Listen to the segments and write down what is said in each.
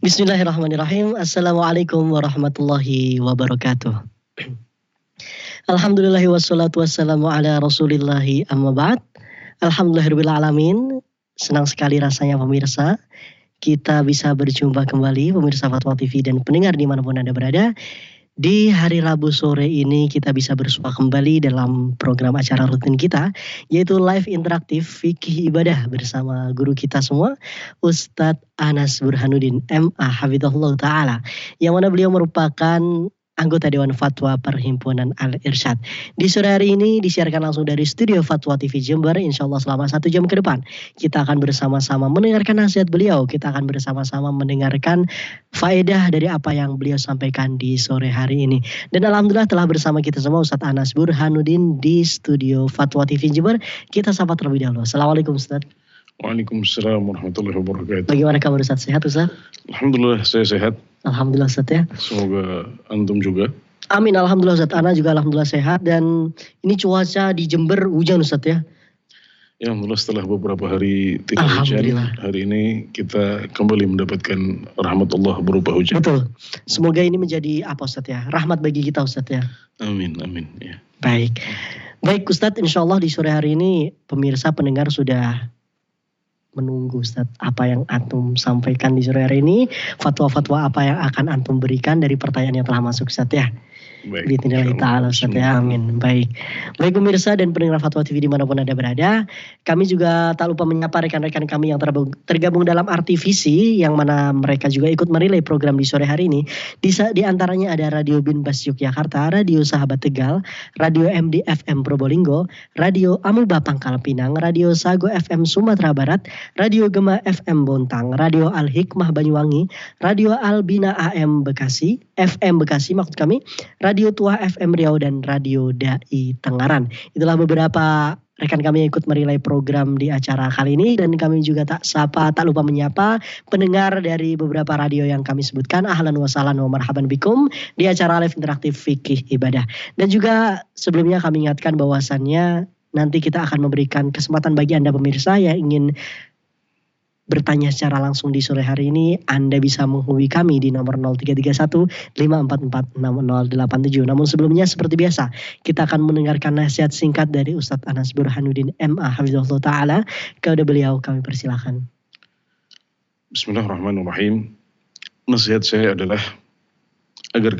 Bismillahirrahmanirrahim. Assalamualaikum warahmatullahi wabarakatuh. Alhamdulillahi wassalatu wassalamu ala rasulillahi amma ba'd. Alhamdulillahirabbil alamin. Senang sekali rasanya pemirsa, kita bisa berjumpa kembali pemirsa Fatwa TV dan pendengar dimanapun Anda berada. Di hari Rabu sore ini kita bisa bersua kembali dalam program acara rutin kita, yaitu live interaktif fikih ibadah bersama guru kita semua, Ustadz Anas Burhanuddin MA Hafizahullah Ta'ala, yang mana beliau merupakan anggota Dewan Fatwa Perhimpunan Al-Irsyad. Di sore hari ini disiarkan langsung dari studio Fatwa TV Jember. Insya Allah selama 1 jam ke depan kita akan bersama-sama mendengarkan nasihat beliau. Kita akan bersama-sama mendengarkan faedah dari apa yang beliau sampaikan di sore hari ini. Dan alhamdulillah telah bersama kita semua Ustadz Anas Burhanuddin di studio Fatwa TV Jember. Kita sapa terlebih dahulu. Assalamualaikum Ustadz. Waalaikumsalam warahmatullahi wabarakatuh. Bagaimana kabar Ustadz? Sehat Ustadz? Alhamdulillah saya sehat. Alhamdulillah Ustadz ya. Semoga antum juga. Amin, alhamdulillah Ustadz. Ana juga alhamdulillah sehat, dan ini cuaca di Jember hujan Ustadz ya. Ya alhamdulillah setelah beberapa hari tidak hujan, hari ini kita kembali mendapatkan rahmat Allah berupa hujan. Betul. Semoga ini menjadi apa Ustadz ya? Rahmat bagi kita Ustadz ya. Amin, amin. Ya. Baik Ustadz, insya Allah di sore hari ini pemirsa pendengar sudah menunggu Ustadz apa yang antum sampaikan di sore hari ini, fatwa-fatwa apa yang akan antum berikan dari pertanyaan yang telah masuk Ustadz ya. Baik. Bismillahirrahmanirrahim ta'ala Ustadz ya, amin. Baik pemirsa dan pendengar Fatwa TV dimanapun Anda berada, kami juga tak lupa menyapa rekan-rekan kami yang tergabung dalam RTVC, yang mana mereka juga ikut merelay program di sore hari ini. Di antaranya ada Radio Binbas Yogyakarta, Radio Sahabat Tegal, Radio MD FM Probolinggo, Radio Amuba Pangkal Pinang, Radio Sago FM Sumatera Barat, Radio Gema FM Bontang, Radio Al Hikmah Banyuwangi, Radio Albina AM Bekasi, FM Bekasi maksud kami, Radio Tua FM Riau, dan Radio Dai Tengaran. Itulah beberapa rekan kami yang ikut merelay program di acara kali ini, dan kami juga tak lupa menyapa pendengar dari beberapa radio yang kami sebutkan. Ahlan wa sahlan wa marhaban bikum di acara live interaktif fikih ibadah. Dan juga sebelumnya kami ingatkan bahwasannya nanti kita akan memberikan kesempatan bagi Anda pemirsa yang ingin bertanya secara langsung di sore hari ini. Anda bisa menghubungi kami di nomor 0331 544 6087. Namun sebelumnya seperti biasa kita akan mendengarkan nasihat singkat dari Ustadz Anas Burhanuddin MA Hafizahullah Ta'ala. Kepada beliau kami persilakan. Bismillahirrahmanirrahim. Nasihat saya adalah agar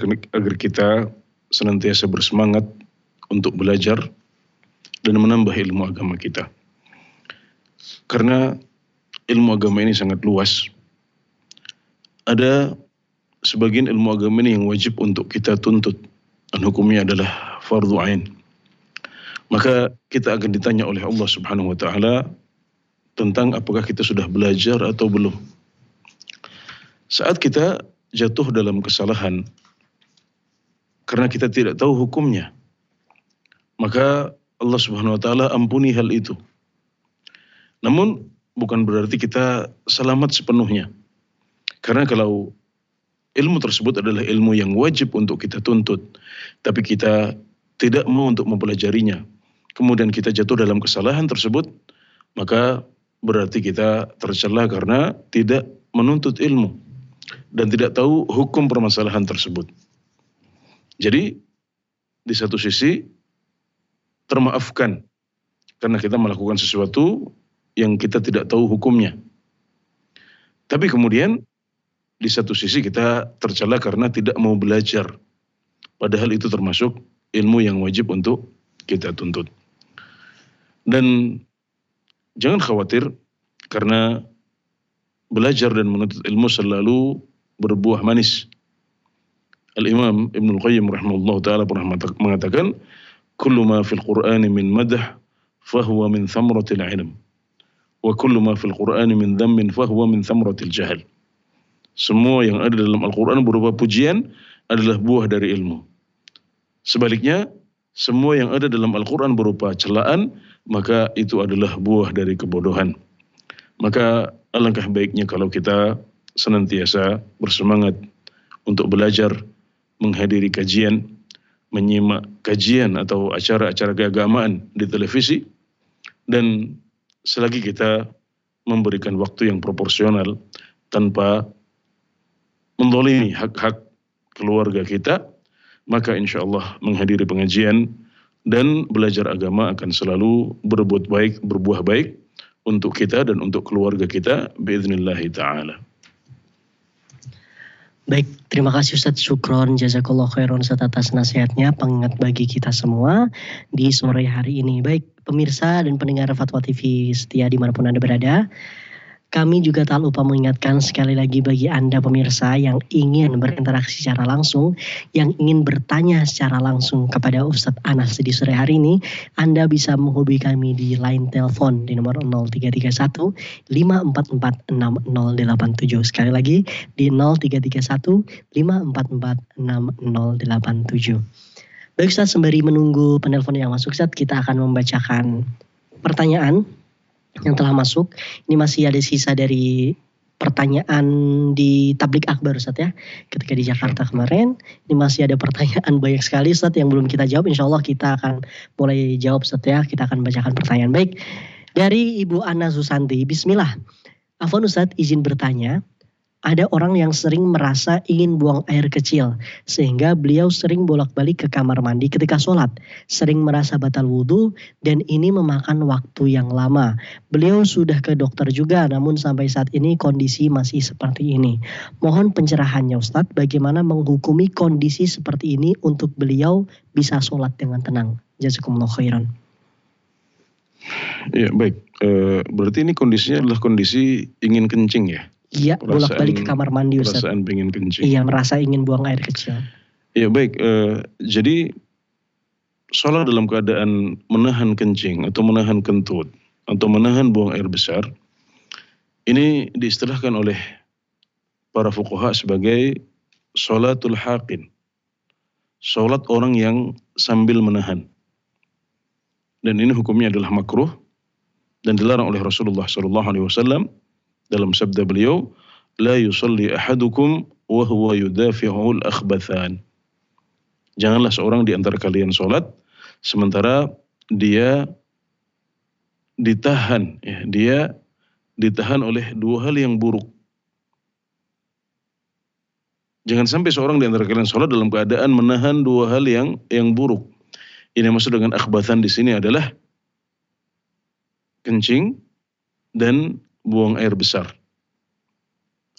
kita senantiasa bersemangat untuk belajar dan menambah ilmu agama kita. Karena ilmu agama ini sangat luas. Ada sebagian ilmu agama ini yang wajib untuk kita tuntut, dan hukumnya adalah fardhu ain. Maka kita akan ditanya oleh Allah Subhanahu wa taala tentang apakah kita sudah belajar atau belum. Saat kita jatuh dalam kesalahan karena kita tidak tahu hukumnya, maka Allah Subhanahu wa taala ampuni hal itu. Namun bukan berarti kita selamat sepenuhnya. Karena kalau ilmu tersebut adalah ilmu yang wajib untuk kita tuntut, tapi kita tidak mau untuk mempelajarinya, kemudian kita jatuh dalam kesalahan tersebut, maka berarti kita tercela karena tidak menuntut ilmu dan tidak tahu hukum permasalahan tersebut. Jadi di satu sisi termaafkan karena kita melakukan sesuatu yang kita tidak tahu hukumnya. Tapi kemudian di satu sisi kita tercela karena tidak mau belajar. Padahal itu termasuk ilmu yang wajib untuk kita tuntut. Dan jangan khawatir karena belajar dan menuntut ilmu selalu berbuah manis. Al-Imam Ibnul Qayyim rahimahullah ta'ala pernah mengatakan, kullu ma fil Qur'ani min madah fahuwa min thamratil ilm. Wa kullu ma fil Qur'ani min dhammin fahuwa min thamratil jahal. Semua yang ada dalam Al-Qur'an berupa pujian adalah buah dari ilmu. Sebaliknya, semua yang ada dalam Al-Qur'an berupa celaan, maka itu adalah buah dari kebodohan. Maka alangkah baiknya kalau kita senantiasa bersemangat untuk belajar, menghadiri kajian, menyimak kajian atau acara-acara keagamaan di televisi, dan selagi kita memberikan waktu yang proporsional tanpa menzalimi hak-hak keluarga kita, maka insya Allah menghadiri pengajian dan belajar agama akan selalu berbuat baik, berbuah baik untuk kita dan untuk keluarga kita biidznillahi ta'ala. Baik, terima kasih Ustadz, syukron, jazakallah khairan Ustadz atas nasihatnya, pengingat bagi kita semua di sore hari ini. Baik, pemirsa dan pendengar Fatwa TV setia dimanapun Anda berada, kami juga tak lupa mengingatkan sekali lagi bagi Anda pemirsa yang ingin berinteraksi secara langsung, yang ingin bertanya secara langsung kepada Ustadz Anas di sore hari ini, Anda bisa menghubungi kami di line telepon di nomor 0331 544 6087. Sekali lagi di 0331 544 6087. Baik Ustadz, sembari menunggu penelpon yang masuk Ustadz, kita akan membacakan pertanyaan yang telah masuk. Ini masih ada sisa dari pertanyaan di Tablik Akbar Ustadz ya, ketika di Jakarta kemarin. Ini masih ada pertanyaan banyak sekali Ustadz yang belum kita jawab. Insya Allah kita akan mulai jawab Ustadz ya. Kita akan bacakan pertanyaan. Baik, dari Ibu Ana Susanti, bismillah. Afwan Ustadz, izin bertanya. Ada orang yang sering merasa ingin buang air kecil, sehingga beliau sering bolak-balik ke kamar mandi ketika sholat, sering merasa batal wudhu, dan ini memakan waktu yang lama. Beliau sudah ke dokter juga, namun sampai saat ini kondisi masih seperti ini. Mohon pencerahannya Ustadz, bagaimana menghukumi kondisi seperti ini untuk beliau bisa sholat dengan tenang. Jazakumullah khairan. Ya baik, berarti ini kondisinya adalah kondisi ingin kencing ya? Iya, bolak-balik ke kamar mandi Ustaz. Perasaan pengen kencing. Iya, merasa ingin buang air kecil. Ya baik, jadi sholat dalam keadaan menahan kencing atau menahan kentut atau menahan buang air besar, ini diistilahkan oleh para fuqaha sebagai sholatul haqin. Sholat orang yang sambil menahan. Dan ini hukumnya adalah makruh dan dilarang oleh Rasulullah SAW. Dalam sabda beliau, la yusalli ahadukum wa huwa yudafi'ul akhbathan. Janganlah seorang di antara kalian sholat sementara dia ditahan, ya, dia ditahan oleh dua hal yang buruk. Jangan sampai seorang di antara kalian sholat dalam keadaan menahan dua hal yang buruk. Ini maksud dengan akhbathan di sini adalah kencing dan buang air besar.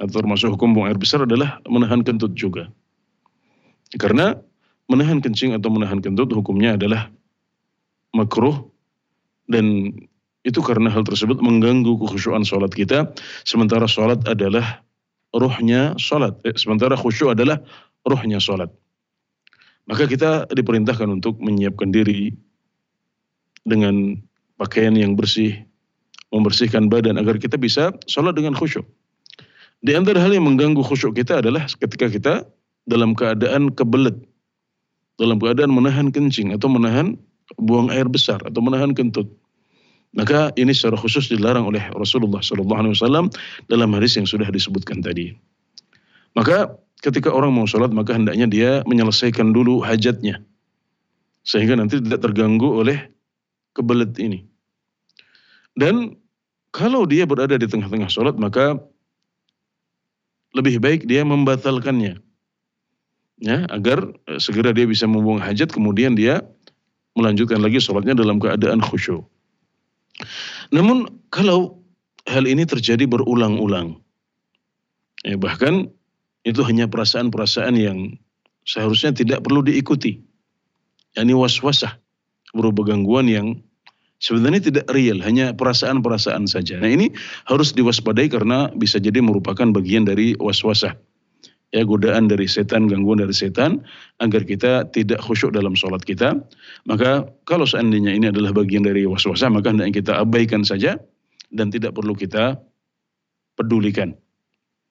Atau termasuk hukum buang air besar adalah menahan kentut juga. Karena menahan kencing atau menahan kentut hukumnya adalah makruh, dan itu karena hal tersebut mengganggu kekhusyuan sholat kita, sementara sholat adalah ruhnya sholat, sementara khusyuk adalah ruhnya sholat. Maka kita diperintahkan untuk menyiapkan diri dengan pakaian yang bersih, membersihkan badan agar kita bisa sholat dengan khusyuk. Di antara hal yang mengganggu khusyuk kita adalah ketika kita dalam keadaan kebelet, dalam keadaan menahan kencing atau menahan buang air besar atau menahan kentut. Maka ini secara khusus dilarang oleh Rasulullah SAW dalam hadis yang sudah disebutkan tadi. Maka ketika orang mau sholat maka hendaknya dia menyelesaikan dulu hajatnya, sehingga nanti tidak terganggu oleh kebelet ini. Dan kalau dia berada di tengah-tengah sholat maka lebih baik dia membatalkannya, ya, agar segera dia bisa membuang hajat, kemudian dia melanjutkan lagi sholatnya dalam keadaan khusyuk. Namun kalau hal ini terjadi berulang-ulang, ya, bahkan itu hanya perasaan-perasaan yang seharusnya tidak perlu diikuti, yakni waswasah, berupa gangguan yang sebenarnya tidak real, hanya perasaan-perasaan saja. Nah ini harus diwaspadai karena bisa jadi merupakan bagian dari waswasah. Ya, godaan dari setan, gangguan dari setan, agar kita tidak khusyuk dalam sholat kita. Maka kalau seandainya ini adalah bagian dari waswasah, maka hendaknya kita abaikan saja dan tidak perlu kita pedulikan.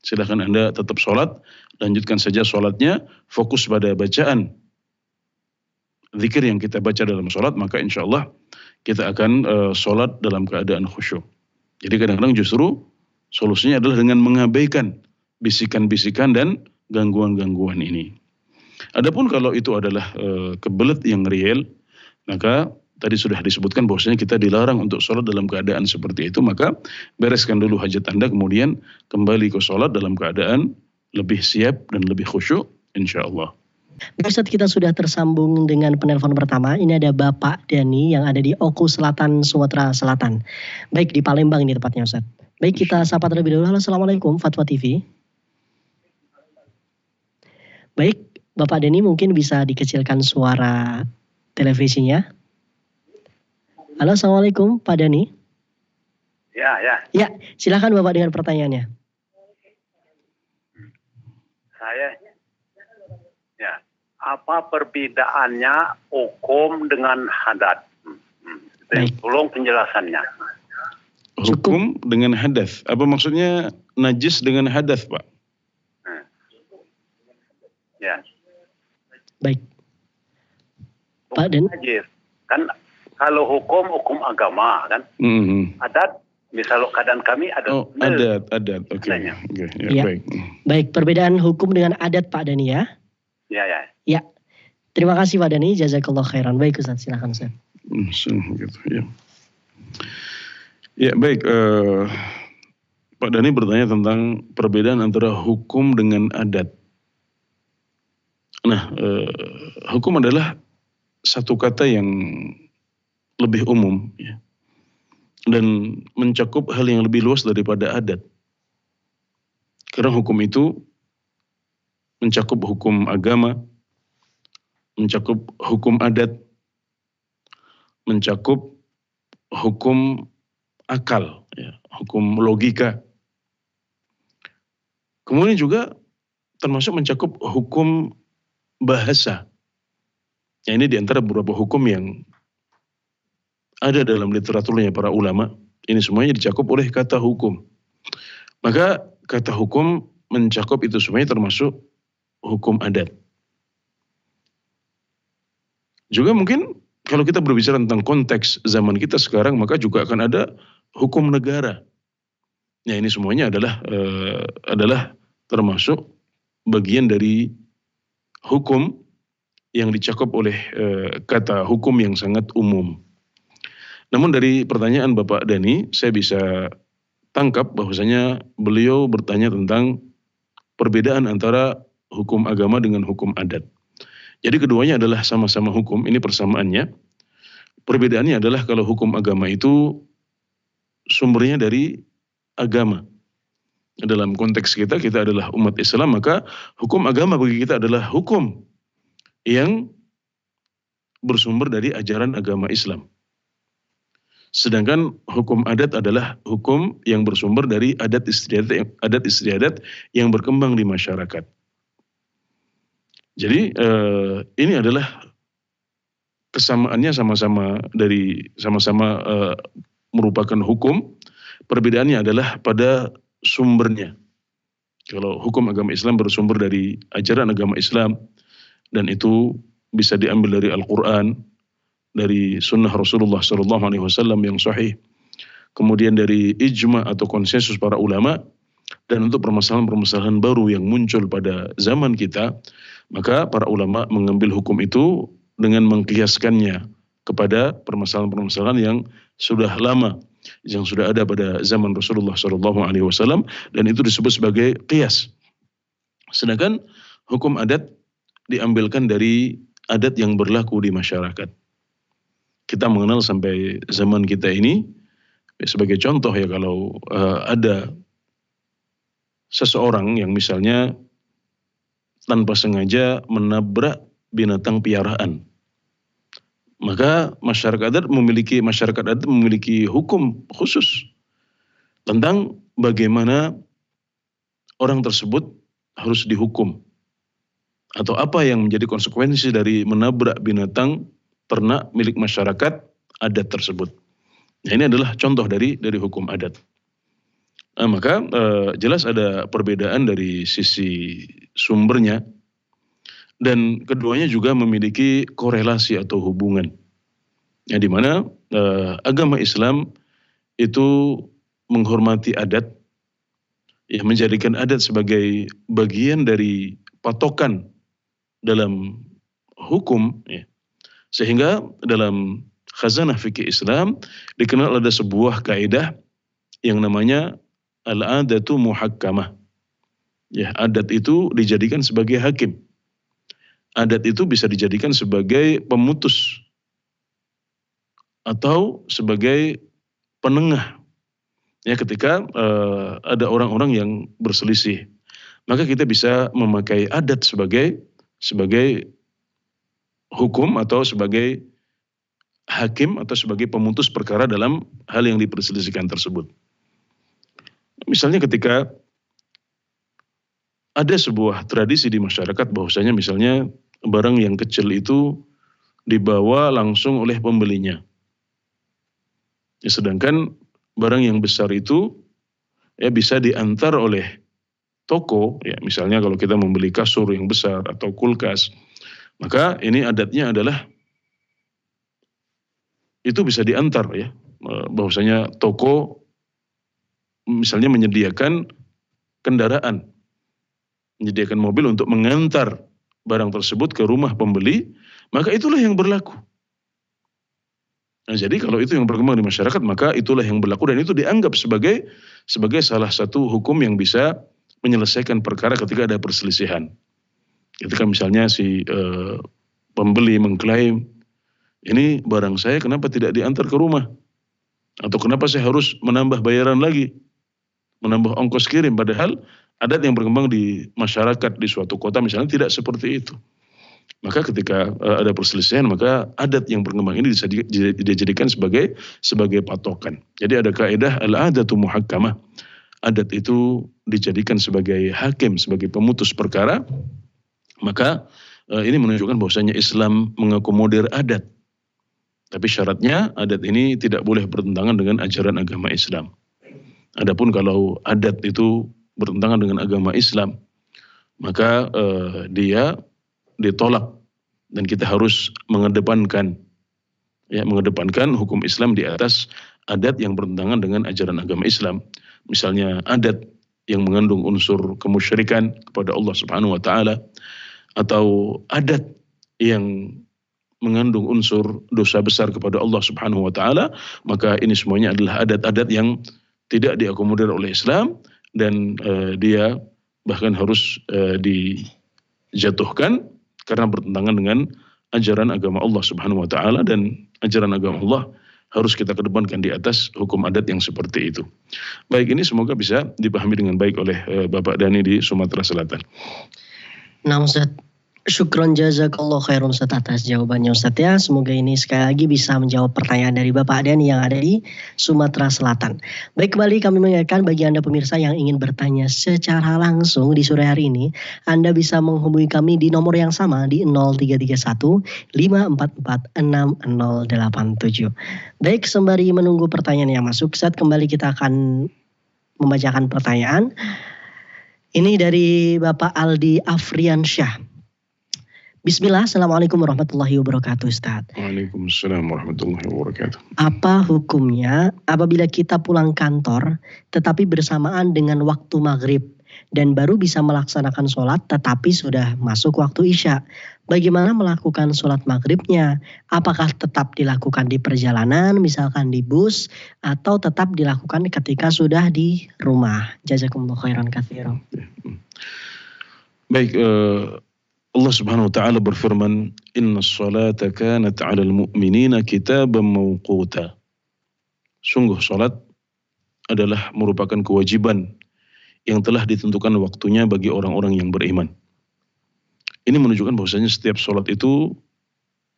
Silakan Anda tetap sholat, lanjutkan saja sholatnya, fokus pada bacaan zikir yang kita baca dalam sholat, maka insya Allah kita akan sholat dalam keadaan khusyuk. Jadi kadang-kadang justru solusinya adalah dengan mengabaikan bisikan-bisikan dan gangguan-gangguan ini. Adapun kalau itu adalah kebelet yang real, maka tadi sudah disebutkan bahwasanya kita dilarang untuk sholat dalam keadaan seperti itu, maka bereskan dulu hajat Anda, kemudian kembali ke sholat dalam keadaan lebih siap dan lebih khusyuk insyaallah. Ustadz, kita sudah tersambung dengan penelpon pertama. Ini ada Bapak Dani yang ada di Oku Selatan, Sumatera Selatan. Baik, di Palembang ini tepatnya Ustadz. Baik, kita sapa terlebih dahulu. Halo, Assalamualaikum Fatwa TV. Baik, Bapak Dani mungkin bisa dikecilkan suara televisinya. Halo, Assalamualaikum Pak Dani. Ya, silakan Bapak dengan pertanyaannya. Apa perbedaannya hukum dengan hadat? Tolong penjelasannya. Hukum dengan hadas. Apa maksudnya najis dengan hadas, Pak? Ya. Baik. Pak Dan. Najis. Kan kalau hukum agama kan. Adat, misalnya keadaan kami ada. Oh, adat. Oke. Ya. Baik. Baik, perbedaan hukum dengan adat Pak Dani ya. Ya. Terima kasih Pak Dani, jazakallah khairan. Baik Ustaz, silakan Ustaz. Gitu, ya. Ya, baik. Pak Dani bertanya tentang perbedaan antara hukum dengan adat. Nah, hukum adalah satu kata yang lebih umum, ya, dan mencakup hal yang lebih luas daripada adat. Karena hukum itu mencakup hukum agama, mencakup hukum adat, mencakup hukum akal, ya, hukum logika. Kemudian juga termasuk mencakup hukum bahasa. Ya, ini diantara beberapa hukum yang ada dalam literaturnya para ulama. Ini semuanya dicakup oleh kata hukum. Maka kata hukum mencakup itu semuanya termasuk hukum adat. Juga mungkin kalau kita berbicara tentang konteks zaman kita sekarang, maka juga akan ada hukum negara. Ya, ini semuanya adalah termasuk bagian dari hukum yang dicakup oleh kata hukum yang sangat umum. Namun dari pertanyaan Bapak Dani, saya bisa tangkap bahwasanya beliau bertanya tentang perbedaan antara hukum agama dengan hukum adat. Jadi keduanya adalah sama-sama hukum, ini persamaannya. Perbedaannya adalah kalau hukum agama itu sumbernya dari agama. Dalam konteks kita adalah umat Islam, maka hukum agama bagi kita adalah hukum yang bersumber dari ajaran agama Islam. Sedangkan hukum adat adalah hukum yang bersumber dari adat istiadat yang berkembang di masyarakat. Jadi ini adalah kesamaannya sama-sama merupakan hukum. Perbedaannya adalah pada sumbernya. Kalau hukum agama Islam bersumber dari ajaran agama Islam dan itu bisa diambil dari Al-Quran, dari Sunnah Rasulullah SAW yang sahih, kemudian dari ijma atau konsensus para ulama, dan untuk permasalahan-permasalahan baru yang muncul pada zaman kita, maka para ulama mengambil hukum itu dengan mengkiaskannya kepada permasalahan-permasalahan yang sudah lama, yang sudah ada pada zaman Rasulullah SAW, dan itu disebut sebagai qiyas. Sedangkan hukum adat diambilkan dari adat yang berlaku di masyarakat. Kita mengenal sampai zaman kita ini, sebagai contoh ya, kalau ada seseorang yang misalnya tanpa sengaja menabrak binatang piaraan, maka masyarakat adat memiliki hukum khusus tentang bagaimana orang tersebut harus dihukum atau apa yang menjadi konsekuensi dari menabrak binatang ternak milik masyarakat adat tersebut. Nah, ini adalah contoh dari hukum adat. Nah, maka jelas ada perbedaan dari sisi sumbernya, dan keduanya juga memiliki korelasi atau hubungan. Ya, di mana agama Islam itu menghormati adat, ya, menjadikan adat sebagai bagian dari patokan dalam hukum, ya. Sehingga dalam khazanah fikih Islam dikenal ada sebuah kaidah yang namanya al-adatu muhakkamah. Ya, adat itu dijadikan sebagai hakim. Adat itu bisa dijadikan sebagai pemutus atau sebagai penengah. Ya, ketika ada orang-orang yang berselisih, maka kita bisa memakai adat sebagai hukum atau sebagai hakim atau sebagai pemutus perkara dalam hal yang diperselisihkan tersebut. Misalnya ketika ada sebuah tradisi di masyarakat bahwasanya misalnya barang yang kecil itu dibawa langsung oleh pembelinya. Ya, sedangkan barang yang besar itu ya bisa diantar oleh toko, ya misalnya kalau kita membeli kasur yang besar atau kulkas, maka ini adatnya adalah itu bisa diantar ya, bahwasanya toko misalnya menyediakan kendaraan, menyediakan mobil untuk mengantar barang tersebut ke rumah pembeli, maka itulah yang berlaku. Nah, jadi kalau itu yang berkembang di masyarakat, maka itulah yang berlaku dan itu dianggap sebagai salah satu hukum yang bisa menyelesaikan perkara ketika ada perselisihan. Ketika misalnya si pembeli mengklaim, ini barang saya kenapa tidak diantar ke rumah? Atau kenapa saya harus menambah bayaran lagi? Menambah ongkos kirim, padahal adat yang berkembang di masyarakat di suatu kota misalnya tidak seperti itu. Maka ketika ada perselisihan, maka adat yang berkembang ini dijadikan sebagai patokan. Jadi ada kaidah al-adatu muhakkamah. Adat itu dijadikan sebagai hakim, sebagai pemutus perkara. Maka ini menunjukkan bahwasanya Islam mengakomodir adat. Tapi syaratnya adat ini tidak boleh bertentangan dengan ajaran agama Islam. Adapun kalau adat itu bertentangan dengan agama Islam, maka dia ditolak dan kita harus mengedepankan hukum Islam di atas adat yang bertentangan dengan ajaran agama Islam. Misalnya adat yang mengandung unsur kemusyrikan kepada Allah Subhanahu wa taala atau adat yang mengandung unsur dosa besar kepada Allah Subhanahu wa taala, maka ini semuanya adalah adat-adat yang tidak diakomodir oleh Islam dan dia bahkan harus dijatuhkan karena bertentangan dengan ajaran agama Allah Subhanahu wa taala, dan ajaran agama Allah harus kita kedepankan di atas hukum adat yang seperti itu. Baik, ini semoga bisa dipahami dengan baik oleh Bapak Dhani di Sumatera Selatan. Nah, Ustaz, syukron jazakallah khairan Ustaz atas jawabannya Ustaz ya. Semoga ini sekali lagi bisa menjawab pertanyaan dari Bapak Dhani yang ada di Sumatera Selatan. Baik, kembali kami mengingatkan bagi Anda pemirsa yang ingin bertanya secara langsung di sore hari ini, Anda bisa menghubungi kami di nomor yang sama di 0331 544 6087. Baik, sembari menunggu pertanyaan yang masuk, Ustaz, kembali kita akan membacakan pertanyaan. Ini dari Bapak Aldi Afriansyah. Bismillah, Assalamualaikum warahmatullahi wabarakatuh Ustaz. Waalaikumsalam warahmatullahi wabarakatuh. Apa hukumnya apabila kita pulang kantor tetapi bersamaan dengan waktu maghrib dan baru bisa melaksanakan sholat tetapi sudah masuk waktu isya? Bagaimana melakukan sholat maghribnya? Apakah tetap dilakukan di perjalanan, misalkan di bus, atau tetap dilakukan ketika sudah di rumah? Jazakumullah khairan katsiran. Baik, Allah Subhanahu wa taala berfirman, "Innas salata kanat 'alal mu'minina kitaban mawquta." Sungguh salat adalah merupakan kewajiban yang telah ditentukan waktunya bagi orang-orang yang beriman. Ini menunjukkan bahwasanya setiap salat itu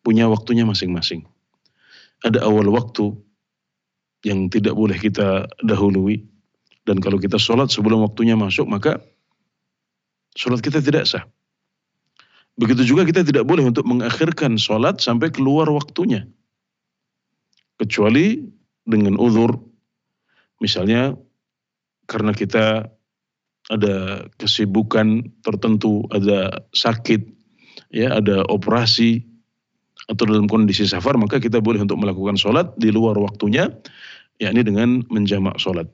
punya waktunya masing-masing. Ada awal waktu yang tidak boleh kita dahului, dan kalau kita salat sebelum waktunya masuk maka salat kita tidak sah. Begitu juga kita tidak boleh untuk mengakhirkan sholat sampai keluar waktunya. Kecuali dengan uzur. Misalnya karena kita ada kesibukan tertentu, ada sakit, ya, ada operasi, atau dalam kondisi safar, maka kita boleh untuk melakukan sholat di luar waktunya, yakni dengan menjamak sholat.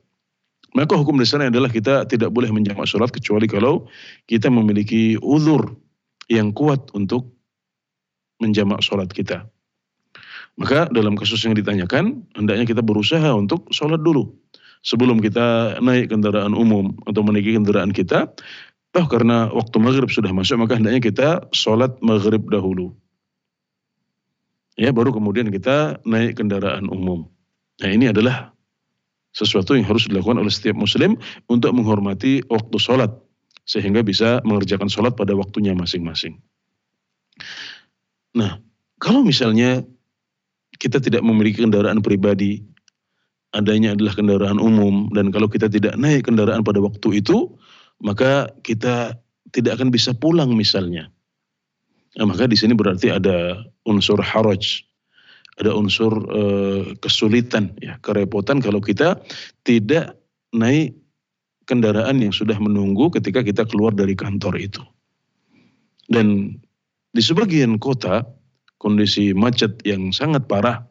Maka hukum dasarnya adalah kita tidak boleh menjamak sholat kecuali kalau kita memiliki uzur yang kuat untuk menjamak sholat kita. Maka dalam kasus yang ditanyakan, hendaknya kita berusaha untuk sholat dulu. Sebelum kita naik kendaraan umum atau menaiki kendaraan kita, toh karena waktu maghrib sudah masuk, maka hendaknya kita sholat maghrib dahulu. Ya, baru kemudian kita naik kendaraan umum. Nah, ini adalah sesuatu yang harus dilakukan oleh setiap muslim untuk menghormati waktu sholat, sehingga bisa mengerjakan sholat pada waktunya masing-masing. Nah, kalau misalnya kita tidak memiliki kendaraan pribadi, adanya adalah kendaraan umum, dan kalau kita tidak naik kendaraan pada waktu itu, maka kita tidak akan bisa pulang misalnya. Nah, maka di sini berarti ada unsur haraj, ada unsur kesulitan, ya, kerepotan kalau kita tidak naik kendaraan yang sudah menunggu ketika kita keluar dari kantor itu. Dan di sebagian kota kondisi macet yang sangat parah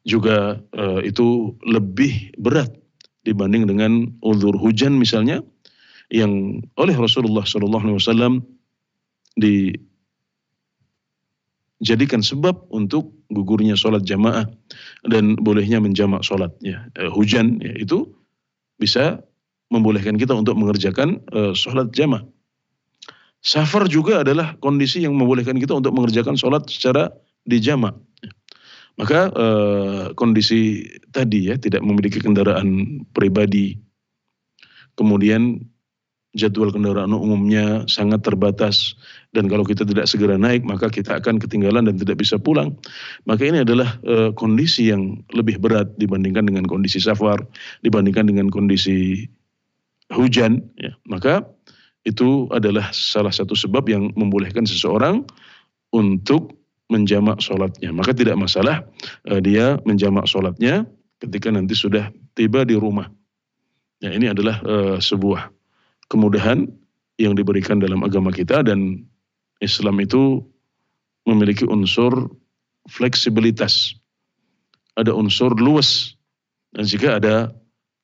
juga itu lebih berat dibanding dengan uzur hujan misalnya, yang oleh Rasulullah SAW dijadikan sebab untuk gugurnya sholat jamaah dan bolehnya menjamak sholat. Ya, hujan ya, itu bisa membolehkan kita untuk mengerjakan sholat jamaah. Safar juga adalah kondisi yang membolehkan kita untuk mengerjakan sholat secara dijamak. Maka kondisi tadi ya, tidak memiliki kendaraan pribadi, kemudian jadwal kendaraan umumnya sangat terbatas, dan kalau kita tidak segera naik maka kita akan ketinggalan dan tidak bisa pulang. Maka ini adalah kondisi yang lebih berat dibandingkan dengan kondisi safar, dibandingkan dengan kondisi hujan. Ya. Maka itu adalah salah satu sebab yang membolehkan seseorang untuk menjamak sholatnya. Maka tidak masalah dia menjamak sholatnya ketika nanti sudah tiba di rumah. Ya, ini adalah sebuah kemudahan yang diberikan dalam agama kita, dan Islam itu memiliki unsur fleksibilitas, ada unsur luas. Dan jika ada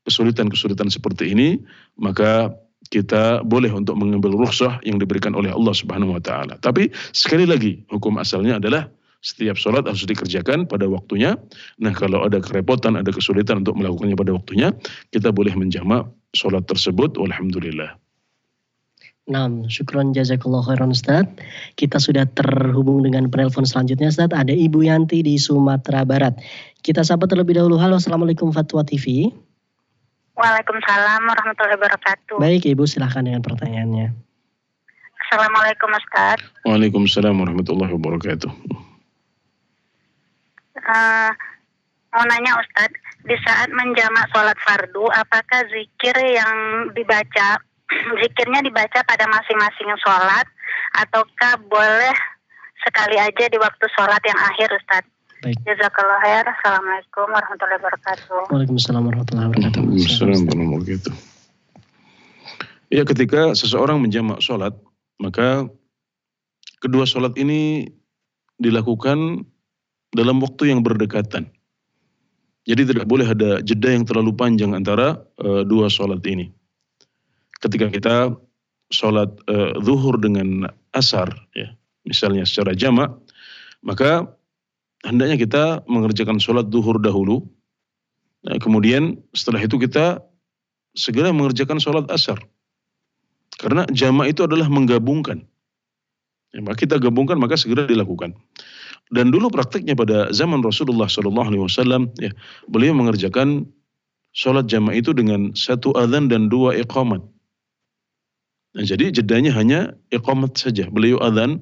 kesulitan-kesulitan seperti ini, maka kita boleh untuk mengambil rukhsah yang diberikan oleh Allah Subhanahu wa taala. Tapi sekali lagi, hukum asalnya adalah setiap sholat harus dikerjakan pada waktunya. Nah, kalau ada kerepotan, ada kesulitan untuk melakukannya pada waktunya, kita boleh menjamak sholat tersebut. Alhamdulillah. Nah, syukron jazakallah khairan Ustaz. Kita sudah terhubung dengan penelpon selanjutnya Ustaz. Ada Ibu Yanti di Sumatera Barat. Kita sapa terlebih dahulu. Halo, Assalamualaikum Fatwa TV. Waalaikumsalam warahmatullahi wabarakatuh. Baik Ibu, silahkan dengan pertanyaannya. Assalamualaikum Ustaz. Waalaikumsalam warahmatullahi wabarakatuh. Mau nanya Ustaz, di saat menjamak sholat fardu, apakah zikir yang dibaca, zikirnya dibaca pada masing-masing sholat, ataukah boleh sekali aja di waktu sholat yang akhir Ustaz? Baik. Jazakallah khair. Assalamualaikum warahmatullahi wabarakatuh. Waalaikumsalam warahmatullahi wabarakatuh. Waalaikumsalam warahmatullahi wabarakatuh. Ya, ketika seseorang menjamak sholat, maka kedua sholat ini dilakukan dalam waktu yang berdekatan. Jadi tidak boleh ada jeda yang terlalu panjang antara dua sholat ini. Ketika kita sholat zuhur dengan asar, ya, misalnya secara jamak, maka hendaknya kita mengerjakan sholat zuhur dahulu. Nah, kemudian setelah itu kita segera mengerjakan sholat asar. Karena jamak itu adalah menggabungkan. Ya, maka kita gabungkan, maka segera dilakukan. Dan dulu praktiknya pada zaman Rasulullah SAW, ya, beliau mengerjakan sholat jamak itu dengan satu adzan dan dua iqamat. Nah, jadi jedanya hanya iqamat saja. Beliau adzan,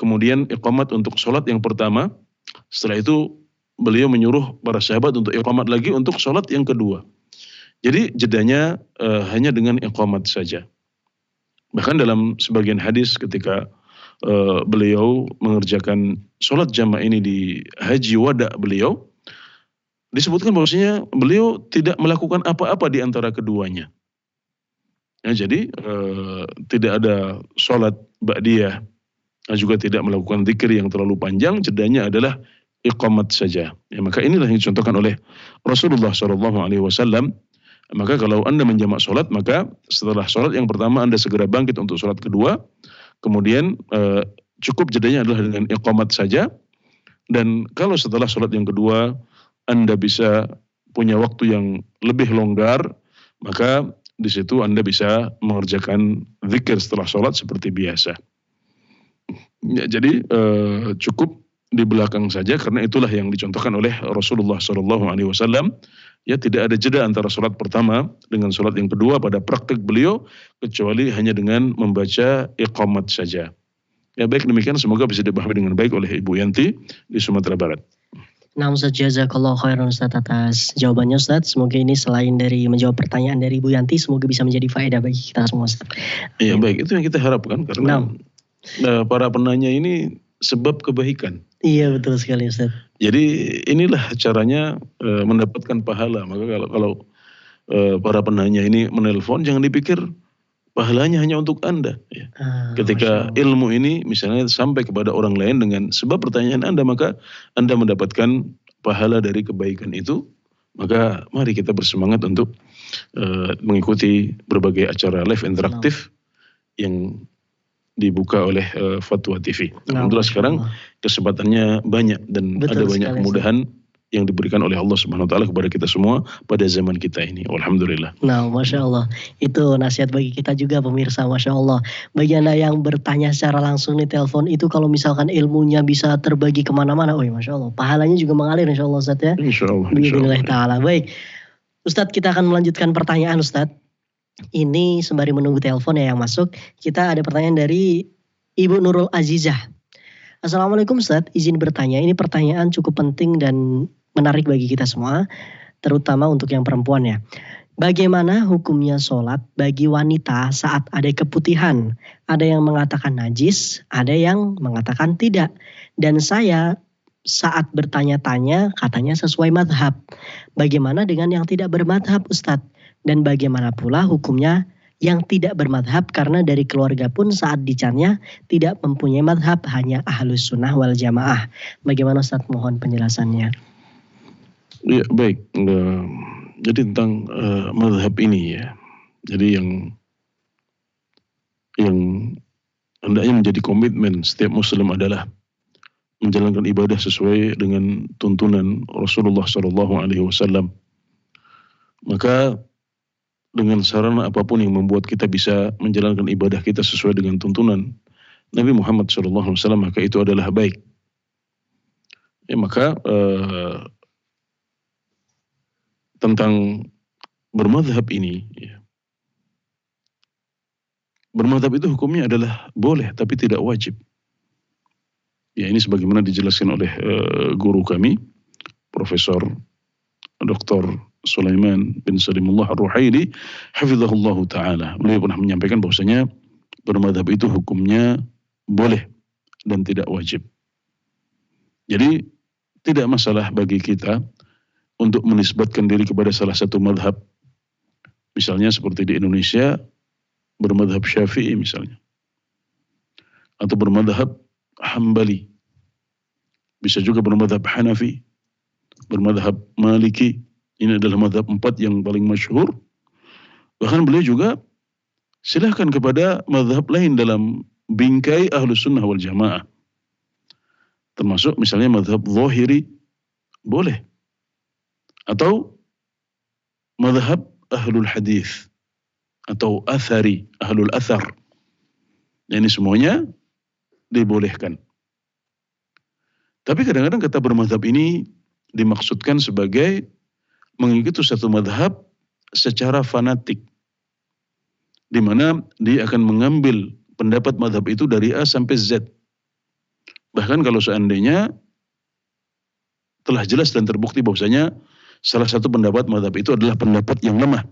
kemudian iqamat untuk sholat yang pertama. Setelah itu beliau menyuruh para sahabat untuk iqamat lagi untuk sholat yang kedua. Jadi jedanya hanya dengan iqamat saja. Bahkan dalam sebagian hadis ketika beliau mengerjakan sholat jamaah ini di haji wada beliau, disebutkan bahwasanya beliau tidak melakukan apa-apa di antara keduanya. Ya, jadi tidak ada sholat ba'diyah, juga tidak melakukan zikir yang terlalu panjang, jedanya adalah iqamat saja. Ya, maka inilah yang dicontohkan oleh Rasulullah SAW. Maka kalau Anda menjamak sholat, maka setelah sholat yang pertama Anda segera bangkit untuk sholat kedua, kemudian cukup jedanya adalah dengan iqamat saja. Dan kalau setelah sholat yang kedua Anda bisa punya waktu yang lebih longgar, maka di situ Anda bisa mengerjakan zikir setelah sholat seperti biasa. Ya, jadi cukup di belakang saja, karena itulah yang dicontohkan oleh Rasulullah SAW. Ya, tidak ada jeda antara sholat pertama dengan sholat yang kedua pada praktik beliau, kecuali hanya dengan membaca iqamat saja. Ya, baik, demikian, semoga bisa dipahami dengan baik oleh Ibu Yanti di Sumatera Barat. Nah, Ustaz, jazakallahu khairan Ustaz atas jawabannya Ustaz. Semoga ini selain dari menjawab pertanyaan dari Ibu Yanti, semoga bisa menjadi faedah bagi kita semua Ustaz. Iya, baik, itu yang kita harapkan, karena para penanya ini sebab kebaikan. Iya, betul sekali Ustaz. Jadi inilah caranya mendapatkan pahala. Maka kalau para penanya ini menelpon, jangan dipikir pahalanya hanya untuk Anda. Ya. Ketika ilmu ini misalnya sampai kepada orang lain dengan sebab pertanyaan Anda, maka Anda mendapatkan pahala dari kebaikan itu. Maka mari kita bersemangat untuk mengikuti berbagai acara live interaktif yang dibuka oleh Fatwa TV. Alhamdulillah sekarang kesempatannya banyak dan ada banyak kemudahan yang diberikan oleh Allah Subhanahu wa taala kepada kita semua pada zaman kita ini. Alhamdulillah. Nah, Masya Allah. Itu nasihat bagi kita juga pemirsa, Masya Allah. Bagi Anda yang bertanya secara langsung di telepon itu, kalau misalkan ilmunya bisa terbagi kemana-mana, Masya Allah. Pahalanya juga mengalir Insya Allah Ustaz ya. Insya Allah. Bismillah ta'ala. Baik. Ustaz, kita akan melanjutkan pertanyaan Ustaz. Ini sembari menunggu telepon yang masuk, kita ada pertanyaan dari Ibu Nurul Azizah. Assalamualaikum Ustaz, izin bertanya. Ini pertanyaan cukup penting dan menarik bagi kita semua, terutama untuk yang perempuan ya. Bagaimana hukumnya sholat bagi wanita saat ada keputihan? Ada yang mengatakan najis, ada yang mengatakan tidak. Dan saya saat bertanya-tanya katanya sesuai madhab. Bagaimana dengan yang tidak bermadhab Ustadz? Dan bagaimana pula hukumnya yang tidak bermadhab, karena dari keluarga pun saat dicanya tidak mempunyai madhab, hanya ahlus sunnah wal jamaah. Bagaimana Ustadz, mohon penjelasannya. Ya, baik. Jadi tentang madhab ini ya. Jadi yang hendaknya menjadi komitmen setiap muslim adalah menjalankan ibadah sesuai dengan tuntunan Rasulullah SAW. Maka dengan sarana apapun yang membuat kita bisa menjalankan ibadah kita sesuai dengan tuntunan Nabi Muhammad SAW, maka itu adalah baik. Ya, maka tentang bermadhab ini, ya. Bermadhab itu hukumnya adalah boleh tapi tidak wajib. Ya, ini sebagaimana dijelaskan oleh guru kami, Profesor Dr. Sulaiman bin Salimullah Ar-Ruhaili, hafizahullah ta'ala. Beliau pernah menyampaikan bahwasanya bermadhab itu hukumnya boleh dan tidak wajib. Jadi tidak masalah bagi kita untuk menisbatkan diri kepada salah satu madhab. Misalnya seperti di Indonesia bermadhab Syafi'i misalnya, atau bermadhab Hambali, bisa juga bermadhab Hanafi, bermadhab Maliki. Ini adalah madhab 4 yang paling masyhur. Bahkan beliau juga silahkan kepada madhab lain dalam bingkai Ahlus Sunnah wal Jamaah, termasuk misalnya madhab Zahiri boleh, atau madhab Ahlul Hadis atau Athari, Ahlul Athar. Ini semuanya dibolehkan. Tapi kadang-kadang kata bermadhab ini dimaksudkan sebagai mengikuti satu madhab secara fanatik, di mana dia akan mengambil pendapat madhab itu dari A sampai Z. Bahkan kalau seandainya telah jelas dan terbukti bahwasanya salah satu pendapat madhab itu adalah pendapat yang lemah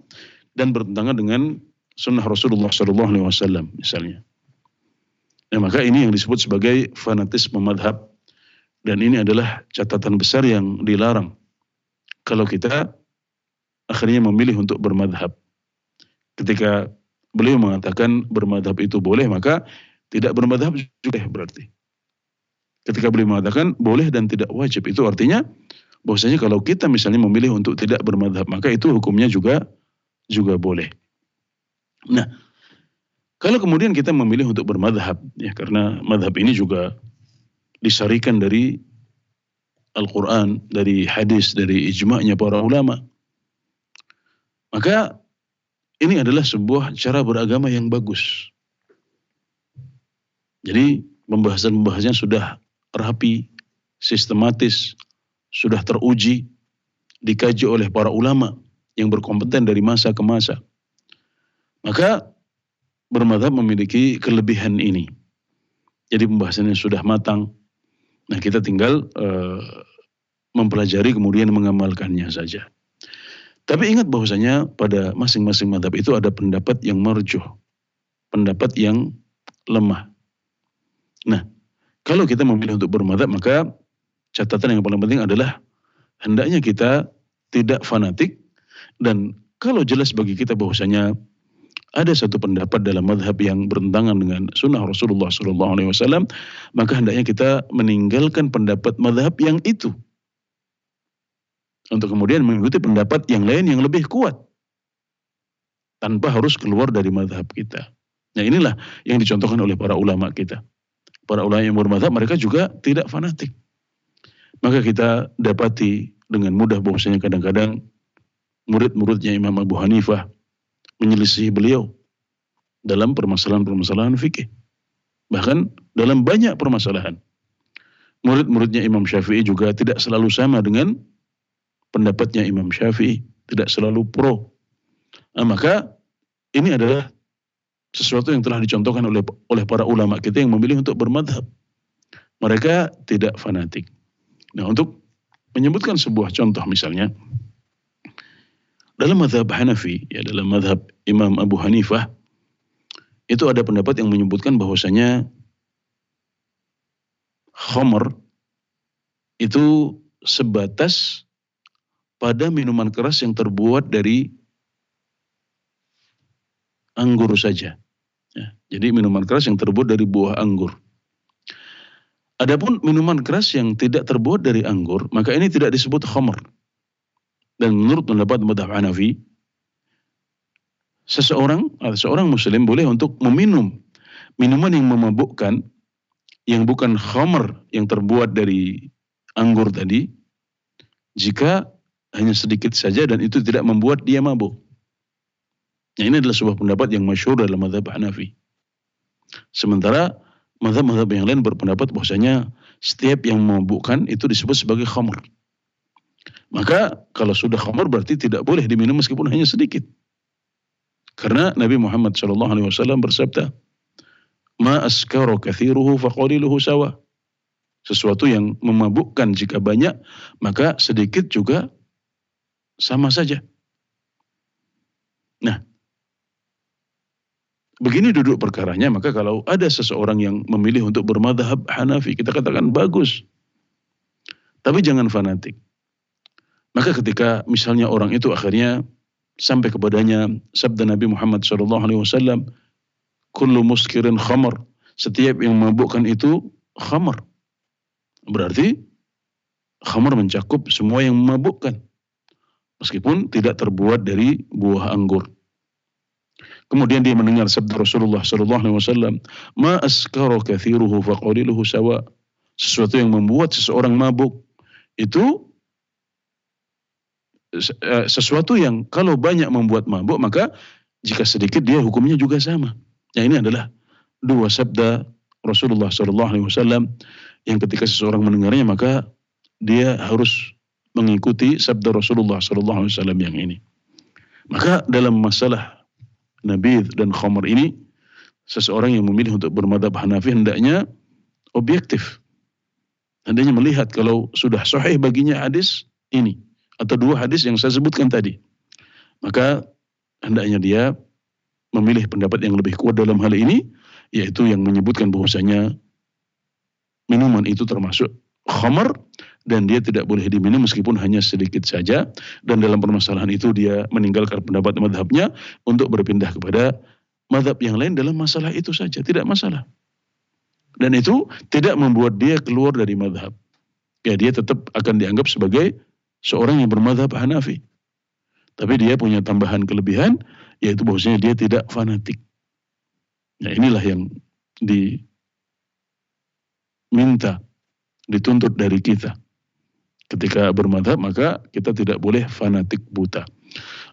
dan bertentangan dengan sunnah Rasulullah SAW misalnya. Nah, maka ini yang disebut sebagai fanatisme madhab. Dan ini adalah catatan besar yang dilarang kalau kita akhirnya memilih untuk bermadhab. Ketika beliau mengatakan bermadhab itu boleh, maka tidak bermadhab juga berarti. Ketika beliau mengatakan boleh dan tidak wajib, itu artinya bahwasanya kalau kita misalnya memilih untuk tidak bermadhab, maka itu hukumnya juga boleh. Nah, kalau kemudian kita memilih untuk bermadhab, ya karena madhab ini juga disarikan dari Al-Quran, dari hadis, dari ijma'nya para ulama, maka ini adalah sebuah cara beragama yang bagus. Jadi pembahasan-pembahasannya sudah rapi, sistematis, sudah teruji, dikaji oleh para ulama yang berkompeten dari masa ke masa. Maka bermadzhab memiliki kelebihan ini. Jadi pembahasannya sudah matang. Nah, kita tinggal mempelajari kemudian mengamalkannya saja. Tapi ingat bahwasanya pada masing-masing mazhab itu ada pendapat yang marjuh, pendapat yang lemah. Nah, kalau kita memilih untuk bermadzhab, maka catatan yang paling penting adalah hendaknya kita tidak fanatik, dan kalau jelas bagi kita bahwasanya ada satu pendapat dalam mazhab yang bertentangan dengan sunnah Rasulullah SAW, maka hendaknya kita meninggalkan pendapat mazhab yang itu untuk kemudian mengikuti pendapat yang lain yang lebih kuat tanpa harus keluar dari mazhab kita. Nah, inilah yang dicontohkan oleh para ulama kita. Para ulama yang bermadzhab mereka juga tidak fanatik. Maka kita dapati dengan mudah bahwasanya kadang-kadang murid-muridnya Imam Abu Hanifah menyelisihi beliau dalam permasalahan-permasalahan fikih. Bahkan dalam banyak permasalahan. Murid-muridnya Imam Syafi'i juga tidak selalu sama dengan pendapatnya Imam Syafi'i, tidak selalu pro. Nah, maka ini adalah sesuatu yang telah dicontohkan oleh para ulama kita yang memilih untuk bermadzhab. Mereka tidak fanatik. Nah, untuk menyebutkan sebuah contoh misalnya, dalam mazhab Hanafi, ya dalam mazhab Imam Abu Hanifah, itu ada pendapat yang menyebutkan bahwasanya khamr itu sebatas pada minuman keras yang terbuat dari anggur saja. Ya, jadi minuman keras yang terbuat dari buah anggur. Adapun minuman keras yang tidak terbuat dari anggur, maka ini tidak disebut khamr. Dan menurut pendapat mazhab Hanafi, seorang muslim boleh untuk meminum minuman yang memabukkan yang bukan khamr yang terbuat dari anggur tadi, jika hanya sedikit saja dan itu tidak membuat dia mabuk. Nah, ini adalah sebuah pendapat yang masyhur dalam mazhab Hanafi. Sementara mazhab-mazhab yang lain berpendapat bahwasanya setiap yang memabukkan itu disebut sebagai khamr. Maka kalau sudah khamr berarti tidak boleh diminum meskipun hanya sedikit. Karena Nabi Muhammad SAW bersabda, "Ma askara kathiruhu faqaliluhu sawa." Sesuatu yang memabukkan jika banyak, maka sedikit juga sama saja. Nah, begini duduk perkaranya, maka kalau ada seseorang yang memilih untuk bermadzhab Hanafi, kita katakan bagus. Tapi jangan fanatik. Maka ketika misalnya orang itu akhirnya sampai kepadanya sabda Nabi Muhammad SAW, "Kullu muskirin khamr." Setiap yang memabukkan itu khamr. Berarti khamr mencakup semua yang memabukkan, meskipun tidak terbuat dari buah anggur. Kemudian dia mendengar sabda Rasulullah SAW, "Ma askara kathiruhu faqaliluhu sawa." Sesuatu yang membuat seseorang mabuk itu sesuatu yang kalau banyak membuat mabuk, maka jika sedikit dia hukumnya juga sama. Nah, ini adalah dua sabda Rasulullah SAW yang ketika seseorang mendengarnya maka dia harus mengikuti sabda Rasulullah SAW yang ini. Maka dalam masalah nabidh dan khamr ini, seseorang yang memilih untuk bermadzhab Hanafi hendaknya objektif. Hendaknya melihat kalau sudah sahih baginya hadis ini atau dua hadis yang saya sebutkan tadi, maka hendaknya dia memilih pendapat yang lebih kuat dalam hal ini, yaitu yang menyebutkan bahwasanya minuman itu termasuk khamr dan dia tidak boleh diminum meskipun hanya sedikit saja, dan dalam permasalahan itu dia meninggalkan pendapat mazhabnya untuk berpindah kepada mazhab yang lain dalam masalah itu saja, tidak masalah. Dan itu tidak membuat dia keluar dari mazhab. Ya, dia tetap akan dianggap sebagai seorang yang bermadzhab Hanafi. Tapi dia punya tambahan kelebihan, yaitu bahwasanya dia tidak fanatik. Nah, inilah yang diminta, dituntut dari kita. Ketika bermadzhab, maka kita tidak boleh fanatik buta.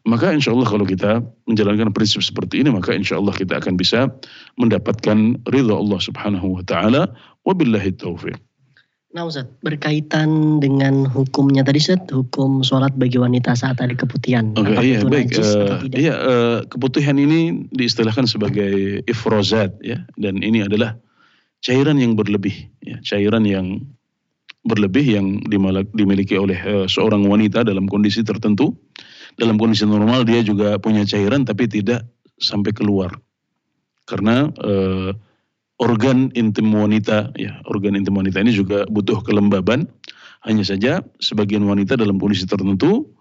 Maka insya Allah kalau kita menjalankan prinsip seperti ini, maka insya Allah kita akan bisa mendapatkan ridha Allah Subhanahu wa Ta'ala. Wabillahi taufiq. Nah Ustaz, berkaitan dengan hukumnya tadi Ustaz, hukum sholat bagi wanita saat ada keputihan. Iya, baik. Keputihan ini diistilahkan sebagai ifrozat, ya, dan ini adalah cairan yang berlebih, ya, cairan yang berlebih yang dimiliki oleh seorang wanita dalam kondisi tertentu. Dalam kondisi normal dia juga punya cairan tapi tidak sampai keluar. Karena organ intim wanita, ya, organ intim wanita ini juga butuh kelembaban. Hanya saja sebagian wanita dalam kondisi tertentu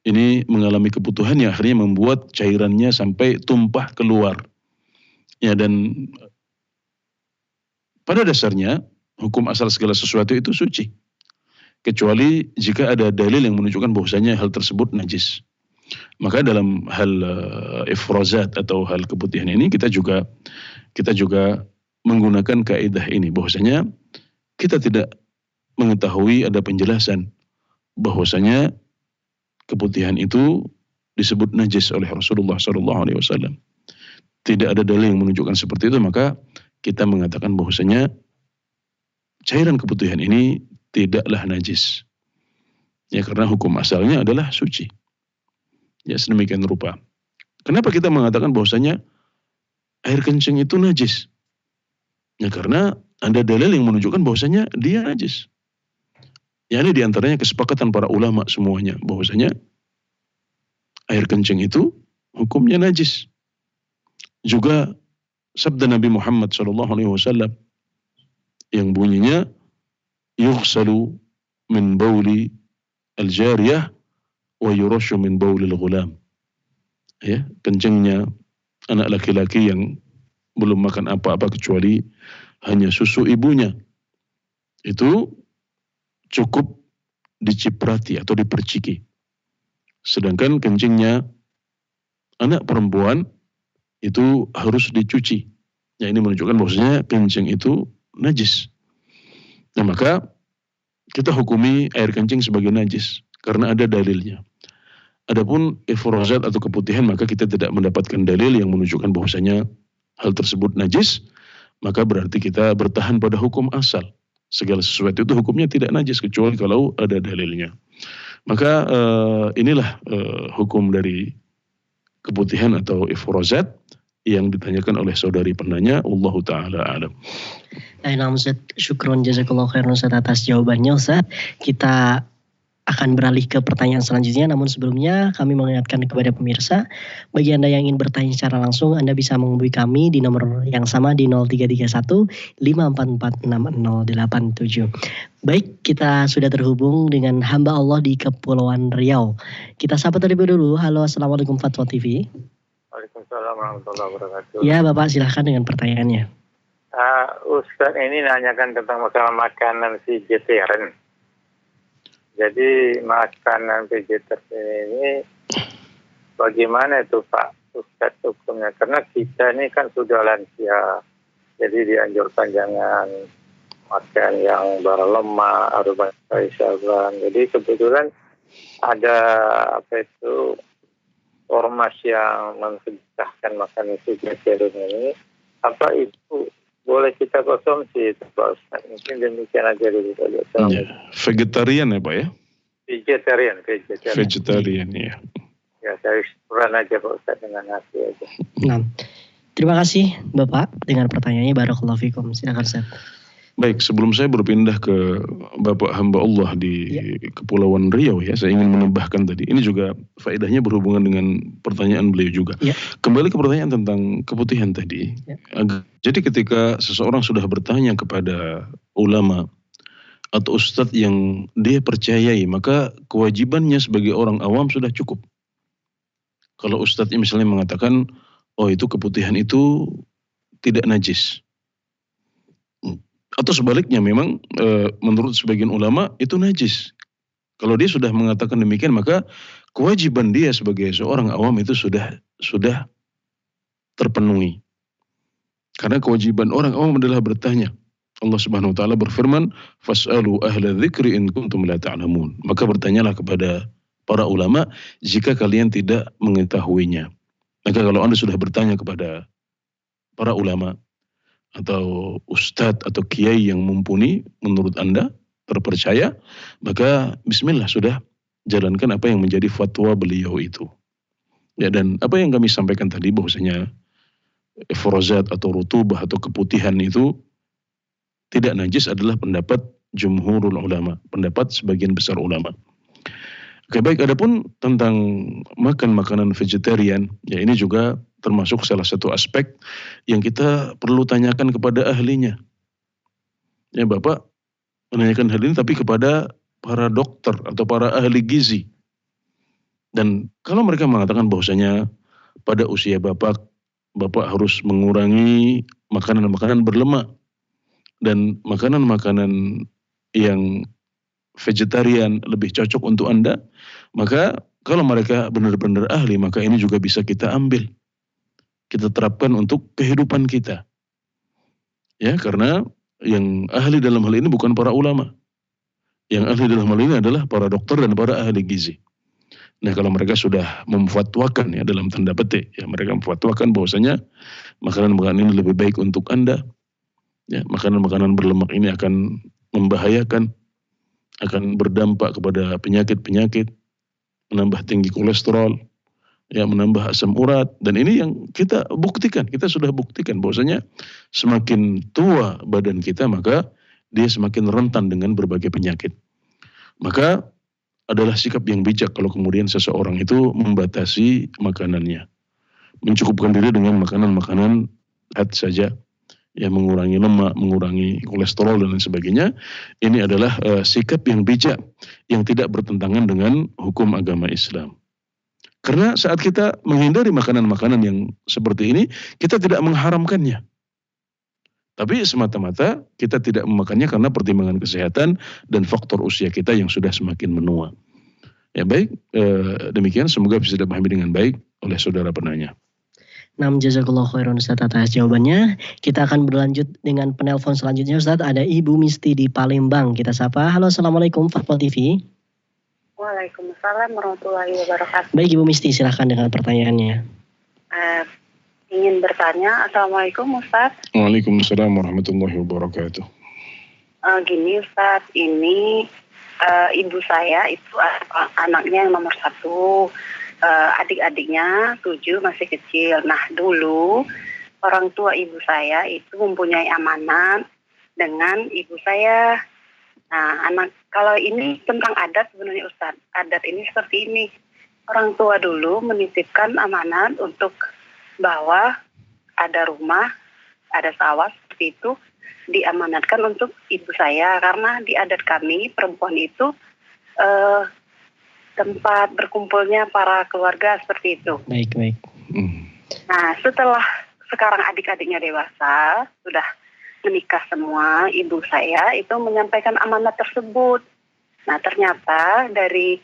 ini mengalami kebutuhan yang akhirnya membuat cairannya sampai tumpah keluar. Ya, dan pada dasarnya hukum asal segala sesuatu itu suci. Kecuali jika ada dalil yang menunjukkan bahwasanya hal tersebut najis. Maka dalam hal ifrozat atau hal keputihan ini kita juga menggunakan kaidah ini bahwasanya kita tidak mengetahui ada penjelasan bahwasanya keputihan itu disebut najis oleh Rasulullah SAW. Tidak ada dalil yang menunjukkan seperti itu, maka kita mengatakan bahwasanya cairan keputihan ini tidaklah najis. Ya, karena hukum asalnya adalah suci. Ya, sedemikian rupa. Kenapa kita mengatakan bahwasanya air kencing itu najis? Ya, karena ada dalil yang menunjukkan bahwasanya dia najis. Ya, ini diantaranya kesepakatan para ulama semuanya bahwasanya air kencing itu hukumnya najis. Juga sabda Nabi Muhammad SAW yang bunyinya yughsalu min bauli al-jariyah wa yurashu min baulil ghulam. Ya, kencingnya anak laki-laki yang belum makan apa-apa kecuali hanya susu ibunya, itu cukup diciprati atau diperciki. Sedangkan kencingnya anak perempuan itu harus dicuci. Ya, ini menunjukkan bahwasanya kencing itu najis. Nah, maka kita hukumi air kencing sebagai najis karena ada dalilnya. Adapun ifrozat atau keputihan, maka kita tidak mendapatkan dalil yang menunjukkan bahwasanya hal tersebut najis, maka berarti kita bertahan pada hukum asal. Segala sesuatu itu hukumnya tidak najis kecuali kalau ada dalilnya. Maka inilah hukum dari keputihan atau ifrozat yang ditanyakan oleh saudari penanya. Allahu ta'ala alam. Nah Ustaz, syukron jazakallahu khairan Ustaz atas jawabannya Ustaz. Kita akan beralih ke pertanyaan selanjutnya, namun sebelumnya kami mengingatkan kepada pemirsa, bagi Anda yang ingin bertanya secara langsung, Anda bisa menghubungi kami di nomor yang sama di 0331 544 6087. Baik, kita sudah terhubung dengan hamba Allah di Kepulauan Riau. Kita sapa terlebih dulu. Halo, Assalamualaikum Fatwa TV. Waalaikumsalam warahmatullahi wabarakatuh. Ya Bapak, silahkan dengan pertanyaannya. Ustaz ini nanyakan tentang masalah makanan vegetarian. Jadi makanan vegetarian ini bagaimana itu Pak Ustaz hukumnya? Karena kita ini kan sudah lansia, jadi dianjurkan jangan makan yang berlemak, aroma saban. Jadi kebetulan ada ormas yang mensegahkan makanan vegetarian ini, apa itu boleh kita konsumsi itu Pak Ustaz? Mungkin demikian aja dulu. Ya, vegetarian ya Pak ya? Vegetarian ya. Ya, saya syukuran aja Pak Ustaz dengan hati aja. Nah, terima kasih Bapak dengan pertanyaannya. Barakallahu fikum. Silakan Ustaz. Baik, sebelum saya berpindah ke Bapak hamba Allah di Kepulauan Riau ya, saya ingin menambahkan tadi. Ini juga faedahnya berhubungan dengan pertanyaan beliau juga. Ya. Kembali ke pertanyaan tentang keputihan tadi. Ya. Jadi ketika seseorang sudah bertanya kepada ulama atau ustadz yang dia percayai, maka kewajibannya sebagai orang awam sudah cukup. Kalau ustadznya misalnya mengatakan, oh itu keputihan itu tidak najis. Atau sebaliknya memang menurut sebagian ulama itu najis. Kalau dia sudah mengatakan demikian, maka kewajiban dia sebagai seorang awam itu sudah terpenuhi. Karena kewajiban orang awam adalah bertanya. Allah Subhanahu wa taala berfirman, "Fas'alu ahla dzikri in kuntum la ta'lamun." Maka bertanyalah kepada para ulama jika kalian tidak mengetahuinya. Maka kalau Anda sudah bertanya kepada para ulama atau ustadz atau kiai yang mumpuni menurut Anda terpercaya, maka bismillah sudah jalankan apa yang menjadi fatwa beliau itu. Ya, dan apa yang kami sampaikan tadi bahwasanya efrozat atau rutubah atau keputihan itu tidak najis adalah pendapat jumhurul ulama, pendapat sebagian besar ulama. Oke, baik, adapun tentang makan makanan vegetarian, ya ini juga termasuk salah satu aspek yang kita perlu tanyakan kepada ahlinya. Ya, Bapak menanyakan hal ini tapi kepada para dokter atau para ahli gizi. Dan kalau mereka mengatakan bahwasanya pada usia Bapak harus mengurangi makanan-makanan berlemak dan makanan-makanan yang vegetarian lebih cocok untuk Anda, maka kalau mereka benar-benar ahli, maka ini juga bisa kita ambil. Kita terapkan untuk kehidupan kita. Ya, karena yang ahli dalam hal ini bukan para ulama. Yang ahli dalam hal ini adalah para dokter dan para ahli gizi. Nah, kalau mereka sudah memfatwakan, ya dalam tanda petik, ya mereka memfatwakan bahwasanya makanan-makanan ini lebih baik untuk Anda. Ya, makanan-makanan berlemak ini akan membahayakan, akan berdampak kepada penyakit-penyakit, menambah tinggi kolesterol, ya menambah asam urat, dan ini yang kita buktikan, kita sudah buktikan bahwasanya semakin tua badan kita maka dia semakin rentan dengan berbagai penyakit. Maka adalah sikap yang bijak kalau kemudian seseorang itu membatasi makanannya, mencukupkan diri dengan makanan-makanan sehat saja, ya mengurangi lemak, mengurangi kolesterol dan lain sebagainya. Ini adalah sikap yang bijak yang tidak bertentangan dengan hukum agama Islam. Karena saat kita menghindari makanan-makanan yang seperti ini, kita tidak mengharamkannya. Tapi semata-mata kita tidak memakannya karena pertimbangan kesehatan dan faktor usia kita yang sudah semakin menua. Ya baik, demikian semoga bisa dipahami dengan baik oleh saudara penanya. Jazakallahu khairan Ustaz atas jawabannya. Kita akan berlanjut dengan penelpon selanjutnya Ustaz. Ada Ibu Misti di Palembang. Kita sapa. Halo, Assalamualaikum Fatwa TV. Waalaikumsalam warahmatullahi wabarakatuh. Baik Ibu Misti, silahkan dengan pertanyaannya. Ingin bertanya, Assalamualaikum Ustaz. Waalaikumsalam warahmatullahi wabarakatuh. Gini Ustaz, ini ibu saya itu anaknya yang nomor 1. Adik-adiknya 7 masih kecil. Nah dulu orang tua ibu saya itu mempunyai amanat dengan ibu saya. Nah kalau ini tentang adat sebenarnya Ustaz. Adat ini seperti ini. Orang tua dulu menitipkan amanat untuk bahwa ada rumah, ada sawah seperti itu diamanatkan untuk ibu saya. Karena di adat kami perempuan itu tempat berkumpulnya para keluarga seperti itu. Baik. Nah, setelah sekarang adik-adiknya dewasa, sudah menikah semua, ibu saya itu menyampaikan amanat tersebut. Nah, ternyata dari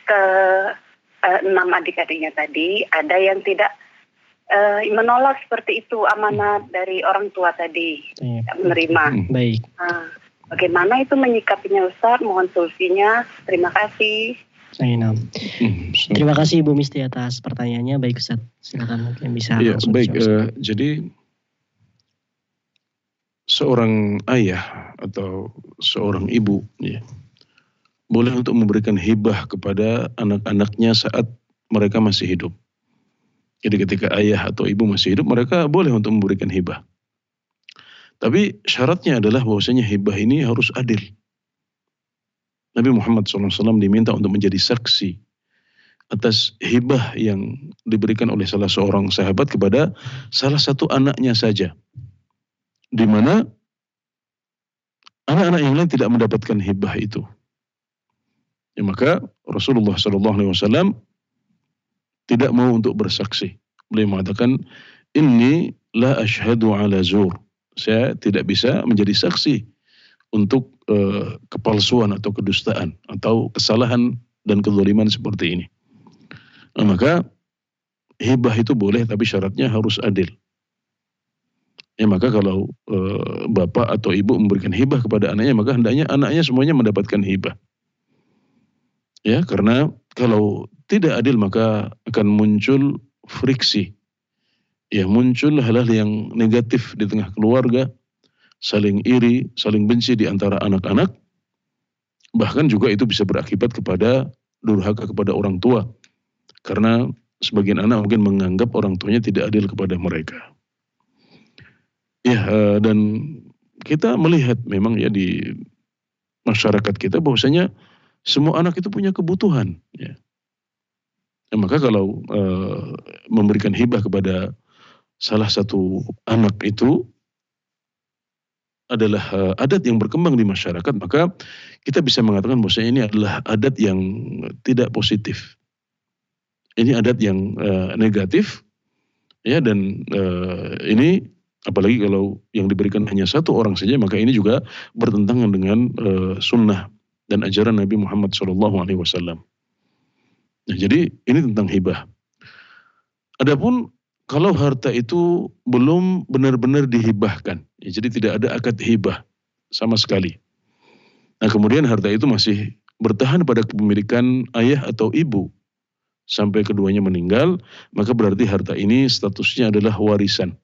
6 adik-adiknya tadi, ada yang tidak menolak seperti itu amanat dari orang tua tadi, tidak menerima. Baik. Bagaimana itu menyikapinya Ustaz? Mohon solusinya. Terima kasih. Terima kasih Ibu Misti atas pertanyaannya. Baik Ustaz, silakan mungkin bisa. Ya, baik. Jadi seorang ayah atau seorang ibu, ya, boleh untuk memberikan hibah kepada anak-anaknya saat mereka masih hidup. Jadi ketika ayah atau ibu masih hidup, mereka boleh untuk memberikan hibah. Tapi syaratnya adalah bahwasanya hibah ini harus adil. Nabi Muhammad SAW diminta untuk menjadi saksi atas hibah yang diberikan oleh salah seorang sahabat kepada salah satu anaknya saja, di mana anak-anak yang lain tidak mendapatkan hibah itu. Ya, maka Rasulullah SAW tidak mau untuk bersaksi. Beliau mengatakan, "Inni la ashhadu ala zur." Saya tidak bisa menjadi saksi untuk kepalsuan atau kedustaan atau kesalahan dan kezaliman seperti ini. Nah, maka hibah itu boleh, tapi syaratnya harus adil. Ya, maka kalau bapak atau ibu memberikan hibah kepada anaknya, maka hendaknya anaknya semuanya mendapatkan hibah. Ya, karena kalau tidak adil maka akan muncul friksi. Ya, muncul hal-hal yang negatif di tengah keluarga, saling iri, saling benci di antara anak-anak. Bahkan juga itu bisa berakibat kepada durhaka kepada orang tua. Karena sebagian anak mungkin menganggap orang tuanya tidak adil kepada mereka. Ya, dan kita melihat memang ya di masyarakat kita bahwasanya semua anak itu punya kebutuhan. Ya. Maka kalau memberikan hibah kepada salah satu anak itu adalah adat yang berkembang di masyarakat, maka kita bisa mengatakan bahwasanya ini adalah adat yang tidak positif. Ini adat yang negatif, ya, dan ini apalagi kalau yang diberikan hanya satu orang saja, maka ini juga bertentangan dengan sunnah dan ajaran Nabi Muhammad SAW. Nah, jadi ini tentang hibah. Adapun kalau harta itu belum benar-benar dihibahkan, ya, jadi tidak ada akad hibah sama sekali. Nah, kemudian harta itu masih bertahan pada kepemilikan ayah atau ibu sampai keduanya meninggal, maka berarti harta ini statusnya adalah warisan.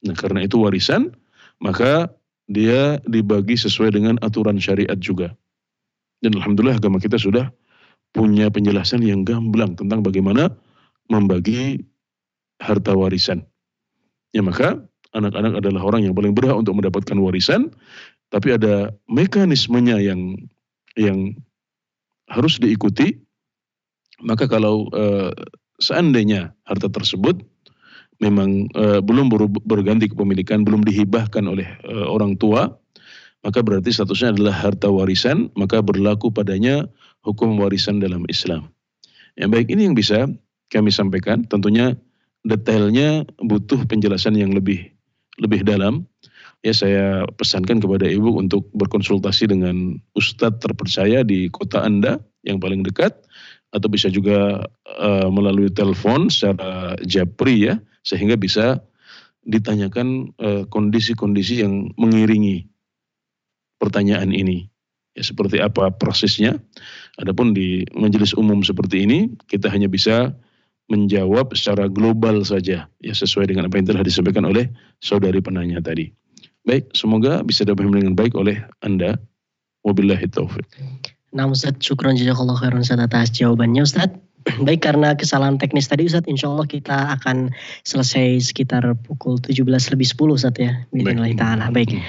Nah, karena itu warisan, maka dia dibagi sesuai dengan aturan syariat juga. Dan alhamdulillah agama kita sudah punya penjelasan yang gamblang tentang bagaimana membagi harta warisan. Ya, maka anak-anak adalah orang yang paling berhak untuk mendapatkan warisan, tapi ada mekanismenya yang harus diikuti. Maka kalau seandainya harta tersebut memang belum berganti kepemilikan, belum dihibahkan oleh orang tua, maka berarti statusnya adalah harta warisan, maka berlaku padanya hukum warisan dalam Islam. Yang baik, ini yang bisa kami sampaikan. Tentunya detailnya butuh penjelasan yang lebih dalam. Ya, saya pesankan kepada Ibu untuk berkonsultasi dengan ustadz terpercaya di kota Anda yang paling dekat, atau bisa juga melalui telepon secara japri, ya, sehingga bisa ditanyakan kondisi-kondisi yang mengiringi pertanyaan ini. Ya, seperti apa prosesnya. Adapun di majelis umum seperti ini, kita hanya bisa menjawab secara global saja, ya, sesuai dengan apa yang telah disampaikan oleh saudari penanya tadi. Baik, semoga bisa dipahami dengan baik oleh Anda. Wabillahi taufik. Nah, Ustadz, syukron jazakallahu khairan Ustadz atas jawabannya, Ustadz. Baik, karena kesalahan teknis tadi, Ustadz, insya Allah kita akan selesai sekitar pukul 17:10, Ustadz, ya. Bismillah ta'ala. Baik.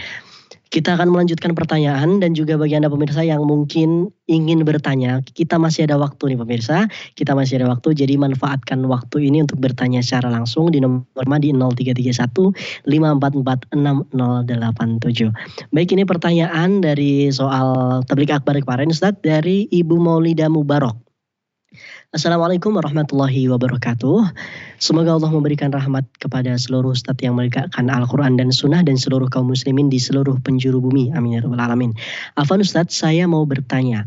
Kita akan melanjutkan pertanyaan, dan juga bagi Anda pemirsa yang mungkin ingin bertanya, kita masih ada waktu nih pemirsa, kita masih ada waktu, jadi manfaatkan waktu ini untuk bertanya secara langsung di nomor di 0331 544 6087. Baik, ini pertanyaan dari soal tabligh akbar kemarin, Ustadz, dari Ibu Maulida Mubarok. Assalamualaikum warahmatullahi wabarakatuh. Semoga Allah memberikan rahmat kepada seluruh ustadz yang menegakkan Al-Quran dan Sunnah dan seluruh kaum muslimin di seluruh penjuru bumi. Amin ya rabbal alamin. Afwan Ustadz, saya mau bertanya,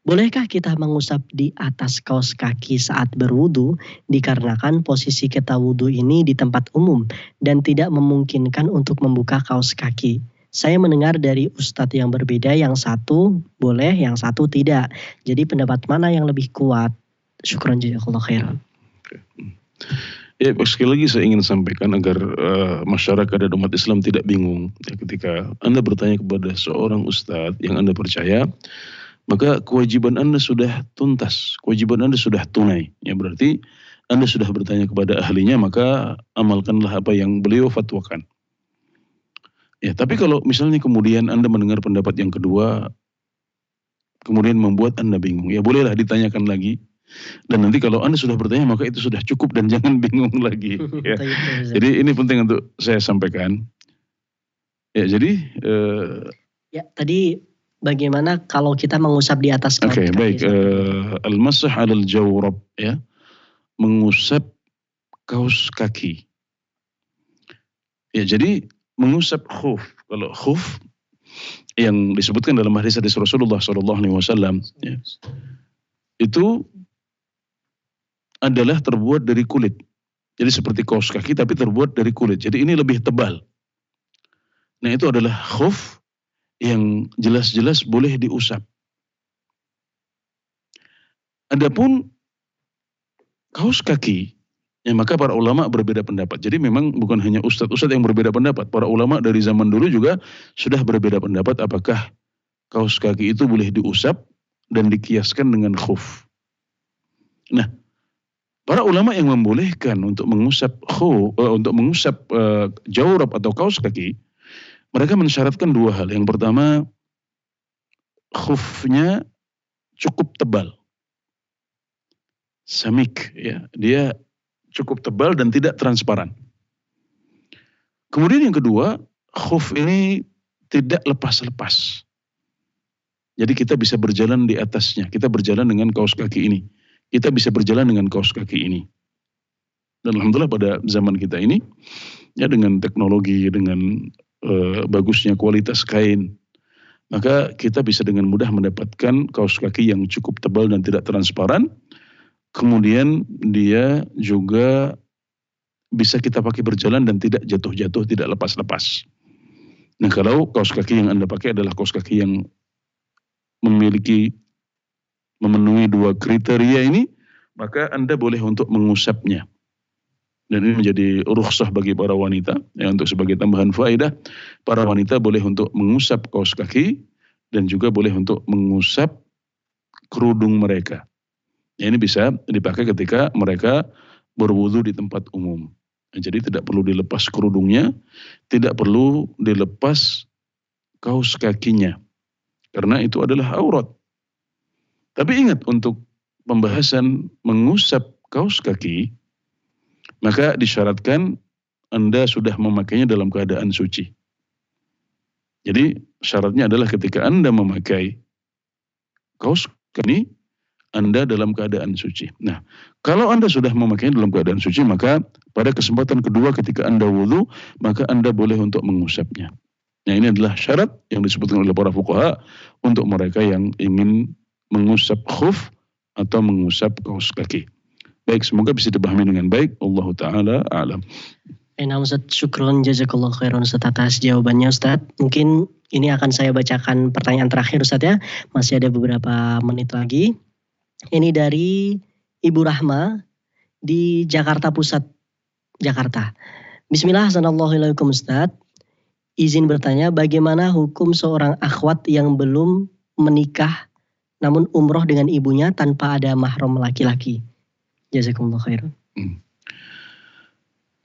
bolehkah kita mengusap di atas kaos kaki saat berwudu dikarenakan posisi kita wudu ini di tempat umum dan tidak memungkinkan untuk membuka kaos kaki? Saya mendengar dari ustadz yang berbeda, yang satu boleh, yang satu tidak. Jadi pendapat mana yang lebih kuat? Syukran jazakallahu khairan. Ya, sekali lagi saya ingin sampaikan agar masyarakat dan umat Islam tidak bingung. Ya, ketika Anda bertanya kepada seorang ustadz yang Anda percaya, maka kewajiban Anda sudah tuntas, kewajiban Anda sudah tunai. Ya, berarti Anda sudah bertanya kepada ahlinya, maka amalkanlah apa yang beliau fatwakan. Ya, tapi kalau misalnya kemudian Anda mendengar pendapat yang kedua, kemudian membuat Anda bingung, ya bolehlah ditanyakan lagi. Dan nanti kalau Anda sudah bertanya, maka itu sudah cukup dan jangan bingung lagi. Ya. Jadi ini penting untuk saya sampaikan. Ya, jadi ya, tadi bagaimana kalau kita mengusap di atas kaos kaki? Oke, baik. Al-masah 'alal jawrab, ya. Mengusap kaos kaki. Ya, jadi mengusap khuf. Kalau khuf yang disebutkan dalam hadis Rasulullah SAW, ya, itu adalah terbuat dari kulit. Jadi seperti kaos kaki tapi terbuat dari kulit. Jadi ini lebih tebal. Nah, itu adalah khuf yang jelas-jelas boleh diusap. Adapun kaos kaki, ya maka para ulama berbeda pendapat. Jadi memang bukan hanya ustadz-ustadz yang berbeda pendapat. Para ulama dari zaman dulu juga sudah berbeda pendapat apakah kaos kaki itu boleh diusap dan dikiaskan dengan khuf. Nah, para ulama yang membolehkan untuk mengusap jawrab atau kaos kaki, mereka mensyaratkan dua hal. Yang pertama, khufnya cukup tebal. Samik, ya, dia cukup tebal dan tidak transparan. Kemudian yang kedua, khuf ini tidak lepas-lepas. Jadi kita bisa berjalan di atasnya, kita berjalan dengan kaos kaki ini. Kita bisa berjalan dengan kaos kaki ini. Dan alhamdulillah pada zaman kita ini, ya dengan teknologi, dengan bagusnya kualitas kain, maka kita bisa dengan mudah mendapatkan kaos kaki yang cukup tebal dan tidak transparan. Kemudian dia juga bisa kita pakai berjalan dan tidak jatuh-jatuh, tidak lepas-lepas. Nah, kalau kaos kaki yang Anda pakai adalah kaos kaki yang memenuhi dua kriteria ini, maka Anda boleh untuk mengusapnya. Dan ini menjadi rukhsah bagi para wanita, ya, untuk sebagai tambahan faedah, para wanita boleh untuk mengusap kaos kaki dan juga boleh untuk mengusap kerudung mereka. Ya, ini bisa dipakai ketika mereka berwudu di tempat umum. Nah, jadi tidak perlu dilepas kerudungnya, tidak perlu dilepas kaos kakinya, karena itu adalah aurat. Tapi ingat, untuk pembahasan mengusap kaos kaki, maka disyaratkan Anda sudah memakainya dalam keadaan suci. Jadi syaratnya adalah ketika Anda memakai kaos kaki, Anda dalam keadaan suci. Nah, kalau Anda sudah memakainya dalam keadaan suci, maka pada kesempatan kedua ketika Anda wudu, maka Anda boleh untuk mengusapnya. Nah, ini adalah syarat yang disebutkan oleh para fuqaha untuk mereka yang ingin mengusap khuf atau mengusap kaos kaki. Baik, semoga bisa dipahami dengan baik. Allahu ta'ala a'lam. Nah, Ustaz, syukron jazakallah khairan Ustaz atas jawabannya Ustaz. Mungkin ini akan saya bacakan pertanyaan terakhir Ustaz ya. Masih ada beberapa menit lagi. Ini dari Ibu Rahma di Jakarta Pusat, Jakarta. Bismillah, assalamualaikum Ustaz. Izin bertanya, bagaimana hukum seorang akhwat yang belum menikah namun umroh dengan ibunya tanpa ada mahram laki-laki? Jazakumullah khairan.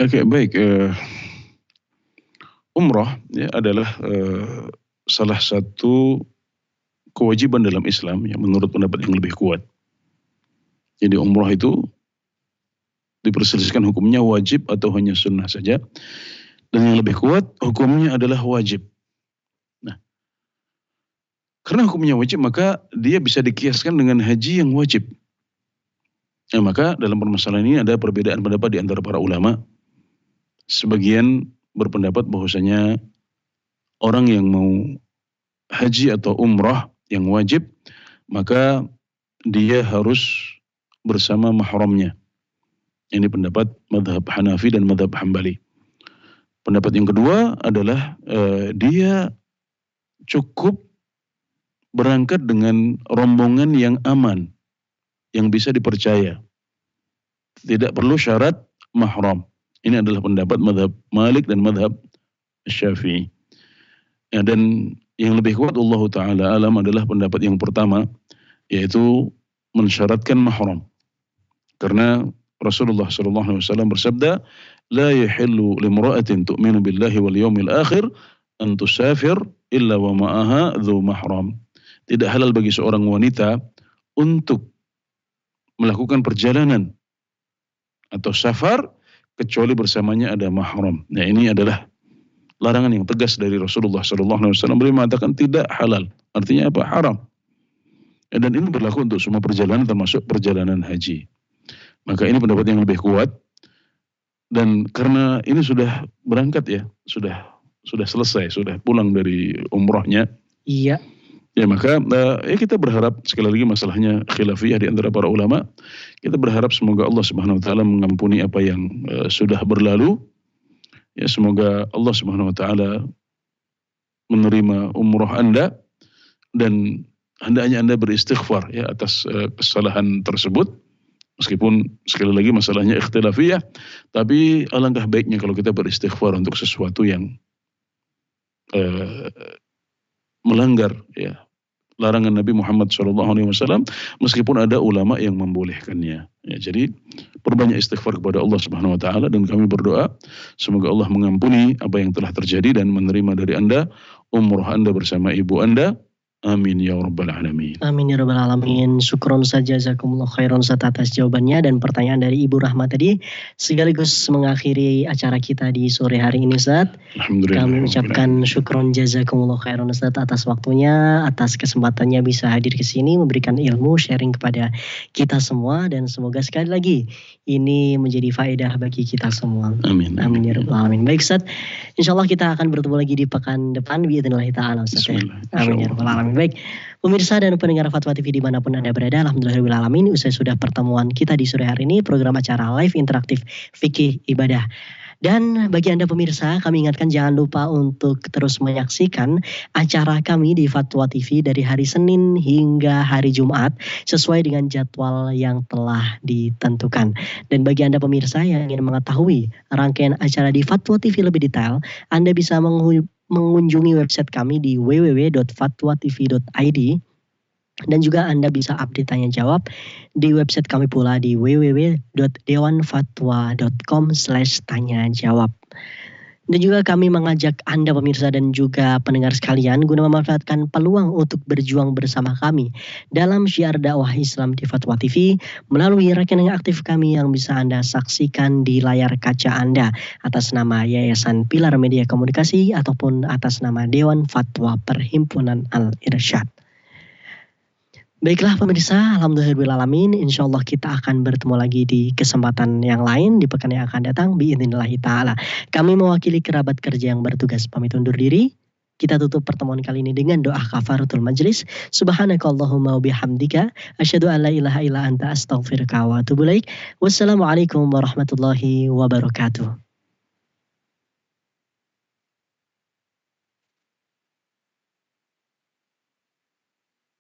Oke, baik. Umroh ya adalah salah satu kewajiban dalam Islam yang menurut pendapat yang lebih kuat. Jadi umroh itu diperselisihkan hukumnya wajib atau hanya sunnah saja. Dan yang lebih kuat hukumnya adalah wajib. Nah, karena hukumnya wajib maka dia bisa dikiaskan dengan haji yang wajib. Nah, maka dalam permasalahan ini ada perbedaan pendapat di antara para ulama. Sebagian berpendapat bahwasanya orang yang mau haji atau umrah yang wajib, maka dia harus bersama mahramnya. Ini pendapat mazhab Hanafi dan mazhab Hambali. Pendapat yang kedua adalah dia cukup berangkat dengan rombongan yang aman, yang bisa dipercaya. Tidak perlu syarat mahram. Ini adalah pendapat mazhab Malik dan mazhab Syafi'i. Ya, dan yang lebih kuat Allah Ta'ala alam adalah pendapat yang pertama, yaitu mensyaratkan mahram. Karena Rasulullah SAW bersabda, la yahillu limra'atin tu'minu billahi wal yawmil akhir an tusafir illa wa ma'aha dhu mahram. Tidak halal bagi seorang wanita untuk melakukan perjalanan atau safar kecuali bersamanya ada mahram. Nah, ini adalah larangan yang tegas dari Rasulullah SAW. Beliau mengatakan tidak halal. Artinya apa? Haram. Dan ini berlaku untuk semua perjalanan termasuk perjalanan haji. Maka ini pendapat yang lebih kuat. Dan karena ini sudah berangkat ya, sudah selesai, sudah pulang dari umrohnya. Iya. Ya maka ya kita berharap, sekali lagi masalahnya khilafiyah di antara para ulama. Kita berharap semoga Allah Subhanahu wa taala mengampuni apa yang sudah berlalu. Ya semoga Allah Subhanahu wa taala menerima umroh Anda dan hendaknya Anda beristighfar ya atas kesalahan tersebut. Meskipun sekali lagi masalahnya ikhtilafiyah, tapi alangkah baiknya kalau kita beristighfar untuk sesuatu yang melanggar ya larangan Nabi Muhammad SAW, meskipun ada ulama yang membolehkannya. Ya, jadi perbanyak istighfar kepada Allah Subhanahu Wa Taala, dan kami berdoa semoga Allah mengampuni apa yang telah terjadi dan menerima dari Anda umroh Anda bersama ibu Anda. Amin ya rabbal alamin. Amin ya rabbal alamin. Syukron saja, jazakumullah khairan Ustaz atas jawabannya dan pertanyaan dari Ibu Rahma tadi sekaligus mengakhiri acara kita di sore hari ini, Ustaz. Alhamdulillah. Kami ucapkan syukron jazakumullah khairan Ustaz atas waktunya, atas kesempatannya bisa hadir ke sini memberikan ilmu, sharing kepada kita semua, dan semoga sekali lagi ini menjadi faedah bagi kita semua. Amin. Amin ya rabbal alamin. Baik Ustaz, insyaallah kita akan bertemu lagi di pekan depan biidznillah taala Ustaz. Amin ya rabbal alamin. Baik, pemirsa dan pendengar Fatwa TV dimanapun Anda berada, alhamdulillahirrahmanirrahim, usai sudah pertemuan kita di sore hari ini, program acara live interaktif Fikih Ibadah. Dan bagi Anda pemirsa, kami ingatkan jangan lupa untuk terus menyaksikan acara kami di Fatwa TV dari hari Senin hingga hari Jumat sesuai dengan jadwal yang telah ditentukan. Dan bagi Anda pemirsa yang ingin mengetahui rangkaian acara di Fatwa TV lebih detail, Anda bisa mengunjungi website kami di www.fatwatv.id, dan juga Anda bisa update tanya jawab di website kami pula di www.dewanfatwa.com/tanya jawab. Dan juga kami mengajak Anda pemirsa dan juga pendengar sekalian guna memanfaatkan peluang untuk berjuang bersama kami dalam syiar dakwah Islam di Fatwa TV melalui rekening aktif kami yang bisa Anda saksikan di layar kaca Anda atas nama Yayasan Pilar Media Komunikasi ataupun atas nama Dewan Fatwa Perhimpunan Al-Irsyad. Baiklah pemirsa, alhamdulillahirrahmanirrahim, insyaallah kita akan bertemu lagi di kesempatan yang lain di pekan yang akan datang biidznillah taala. Kami mewakili kerabat kerja yang bertugas pamit undur diri. Kita tutup pertemuan kali ini dengan doa kafaratul majlis. Subhanakallahumma wa bihamdika asyhadu an la ilaha illa anta astaghfiruka wa atubu ilaik. Wassalamualaikum warahmatullahi wabarakatuh.